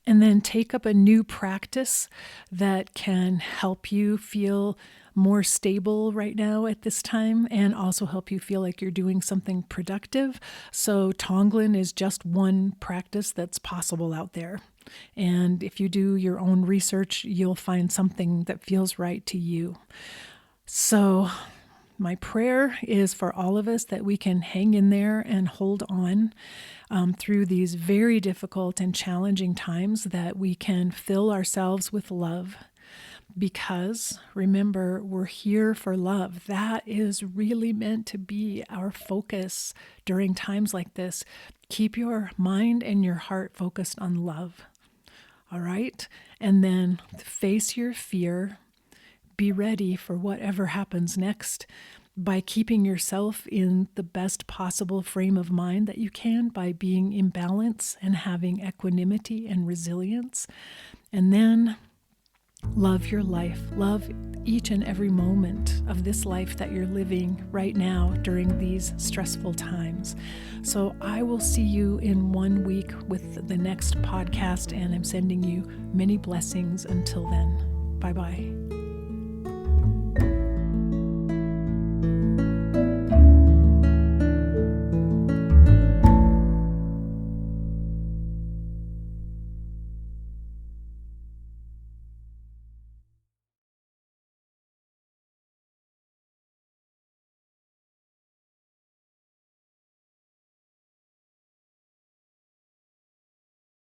And then take up a new practice that can help you feel more stable right now at this time, and also help you feel like you're doing something productive. So Tonglen is just one practice that's possible out there. And if you do your own research, you'll find something that feels right to you. So my prayer is for all of us that we can hang in there and hold on through these very difficult and challenging times, that we can fill ourselves with love. Because remember, we're here for love. That is really meant to be our focus during times like this. Keep your mind and your heart focused on love. All right. And then face your fear. Be ready for whatever happens next by keeping yourself in the best possible frame of mind that you can, by being in balance and having equanimity and resilience. And then love your life. Love each and every moment of this life that you're living right now during these stressful times. So I will see you in 1 week with the next podcast, and I'm sending you many blessings until then. Bye-bye.